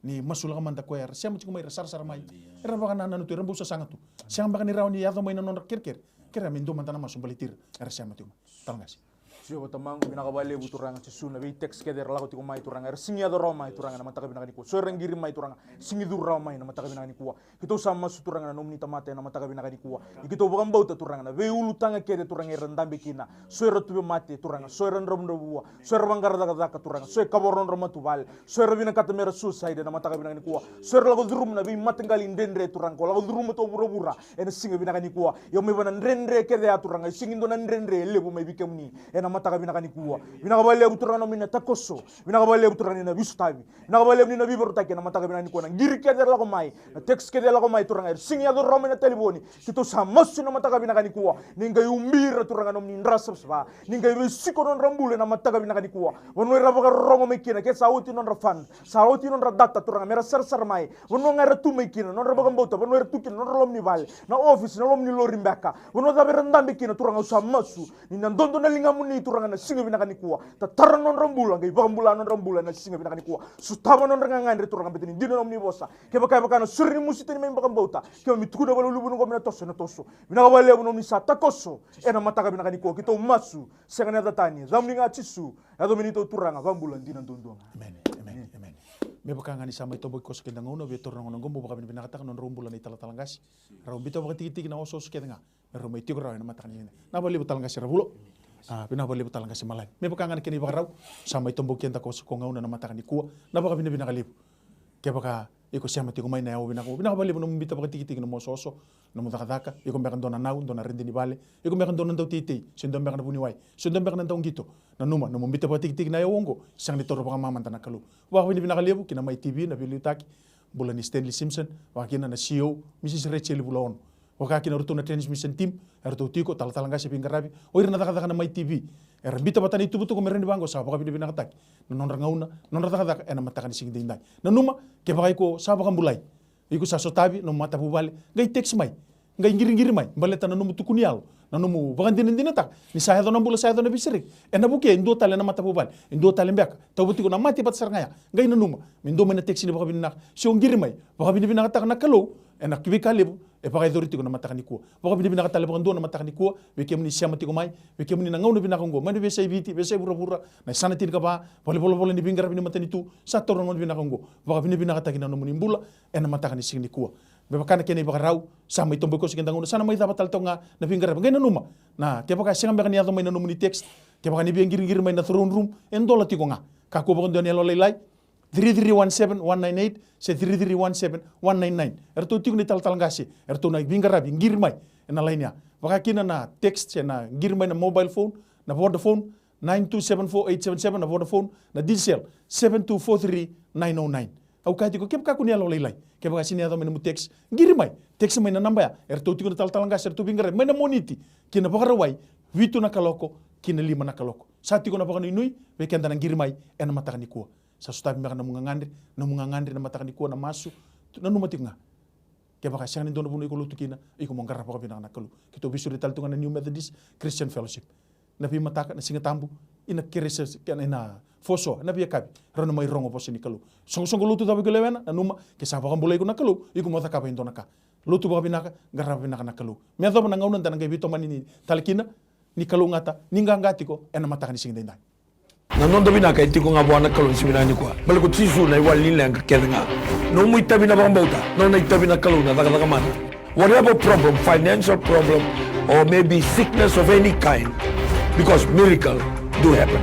ni masula kamanda ko er sema mai sar mai era baka na nanu tu rembusa sangatu senga mbeka ni raw ni yado mai nona kira min do mantana masum balitir era sema tu talangasi sio tamangu binaka bale buturanga sisuna be text ke der lago tiko mai turanga singi ado roma turanga na mataka binaka ni ko so rangiri mai turanga singi dur roma na mataka binaka ni ko kito sama suturanga na nomni tamate na mataka binaka ni ko kito bogam bauta turanga na be ulu tanga ke de turanga rendambe kina so ratu mate turanga so randrom do bua so rangar daga turanga so kaboron roma tubal so rabina katamera suicide na mataka binaka ni ko so lago durum na be matengali ndendre turanga lago durum to burabura en singi binaka ni ko yo me bana ndendre ke de turanga singi ndo na ndendre lebu mai bikamni en mataka binaka ni kuwa binaka bale buturana mina takoso binaka bale buturana na bistabi binaka bale ni na bibaru take na mataka binaka ni kuwa ngiri ke de la ko mai na text ke de la ko mai turanga singi ado roma na telefoni kito samasu na mataka binaka ni kuwa ninga yumbira turanga no ni ndrasa sba ninga yusiko non rambule na mataka binaka ni kuwa wono rabaka rongo mekina ke sauti non rafan sauti non data turanga mera sar mai wono ngara tu mekina non rabaka mbota wono er tukin non lomni val na office na lomni lorimbaka wono da berandambe kina turanga samasu ni ndondo na lingamuni turanga na singa binaka ni kuwa tatara non rambula ngai bambula non rambula na singa binaka ni kuwa sutaba non ranga ngandre turanga betini dino nomni bosa ke baka na surni musitini me mbaka mbota ke mi tukuda balu lubu ngomna toso na toso binaka bale nomni sa takoso ena mataka binaka ni kuwa kito masu senga na datani zamni nga chisu ado minito turanga bambula dina ndondonga amen me baka ngani sama ito boy kos kenda ngono be torno ngono ngombo baka binaka tak non rumbula ni talatalangasi raw bito baka tiki na oso skenda nga ro mai tiko raw na mataka ni na bali talangasi Ravula pina bali butal ngasi Malani me baka ngani keni baka raw sama ito boy kenda kos ko ngauna na mataka ni kuwa na baka binaka libu ke baka iko siya mati ko mai na binaka bali no mbita baka tiki no mososo no mudakadaka iko mbeka ndona nau ndona rendi ni bale iko mbeka ndona ndau titi sindo mbeka na buniwai sindo mbeka na ngito na numa no mbita baka tiki na yongo sang ni toro baka mamanta na kalu wa binaka libu kina MaiTV na bilutaki bulan ni Stanley Simpson wa kina na CEO Mrs. Rachel Bulon wa kina rutu na transmission team rutu tiko tal ngasi pingarabi o irna daka na MaiTV Era bita batani tubutu ko merendi bango sa baka bini binakatak. Non rangauna, non rataka ena matakani sing dindai. Nanuma ke bakai ko sa baka bulai. Iku sa sotabi no mata bubale. Ngai teks mai. Ngai ngiri mai. Baleta nanumu tukunial. Nanumu bakan dinin tak. Ni saya dona bula saya dona bisirik. Ena buke indo tale na mata bubale. Indo tale mbek. Tabuti ko na mati pat sarngaya. Ngai nanuma. Mindo mena teks ni baka binak. So ngiri mai. Baka bini binakatak na kalo. Ena kibikalibu. E pakai doriti ko na matakani ko. Baka bini binakatale baka ndo na matakani ko. Weke muni siama tiko mai. Weke muni na ngau na binakango. Mani besa ibiti, besa pura-pura. Na sana tin ka ba. Pole-pole ni bingar bini matani tu. Sa torong ngon binakango. Baka bini binakataki na nomuni mbula. Ena matakani sing ni ko. Beba kana kene baka raw. Sama itombo ko sikendang uno. Sana mai dapat talto nga na bingar. Ngai na numa. Na ke baka singa baka niyato mai na nomuni text. Ke baka ni bingir mai na throne room. Endola tiko nga. Kako baka ndo ni alolay 3317-198 se 3317-199. Erto tiku ni tal ngasi. Erto na bingarabi ngirmai ena lainnya. Baka kina na text na ngirmai na mobile phone na Vodafone 9274877 na Vodafone na Diesel 7243909. Au kati ko kep ka kunia lo leilai. Ke baka sini ato menu text ngirmai. Text mai na namba ya. Erto tiku ni tal ngasi erto bingarabi mai na moniti. Kina baka rawai witu na kaloko kina 5 na kaloko. Sati ko na baka nui wekenda na ngirmai ena matakani ko. Sa sutabi meka na mungangandri na matakani ko na masu na numatik nga. Kaya baka siya nindon na puno iko lutukina, iko mong karapa ka pinakanakalو. Kito bisuri taltungan na New Methodist Christian Fellowship. Nabi mataka na singatambu, ina kirisa ina foso, nabi akabi, rano may rongo po sinikalu. Song-song lutu tabi ko lewena, na numa, kisa baka bulay ko nakalu, iko mataka pa hinto naka. Lutu baka pinaka, garapa pinaka nakalu. Meto pa nangaunan tanang kay bito manini talikina, ni kalungata, ningangati ko, ena mataka ni singinday. Nanon tabi na kay tiko nga buwan na kalon si minani ko. Balik ko tisu na iwal nila ang kakeda nga. No mo itabi na bang bauta, no na itabi na kalon na taka mana. Whatever problem, financial problem, or maybe sickness of any kind, because miracle do happen.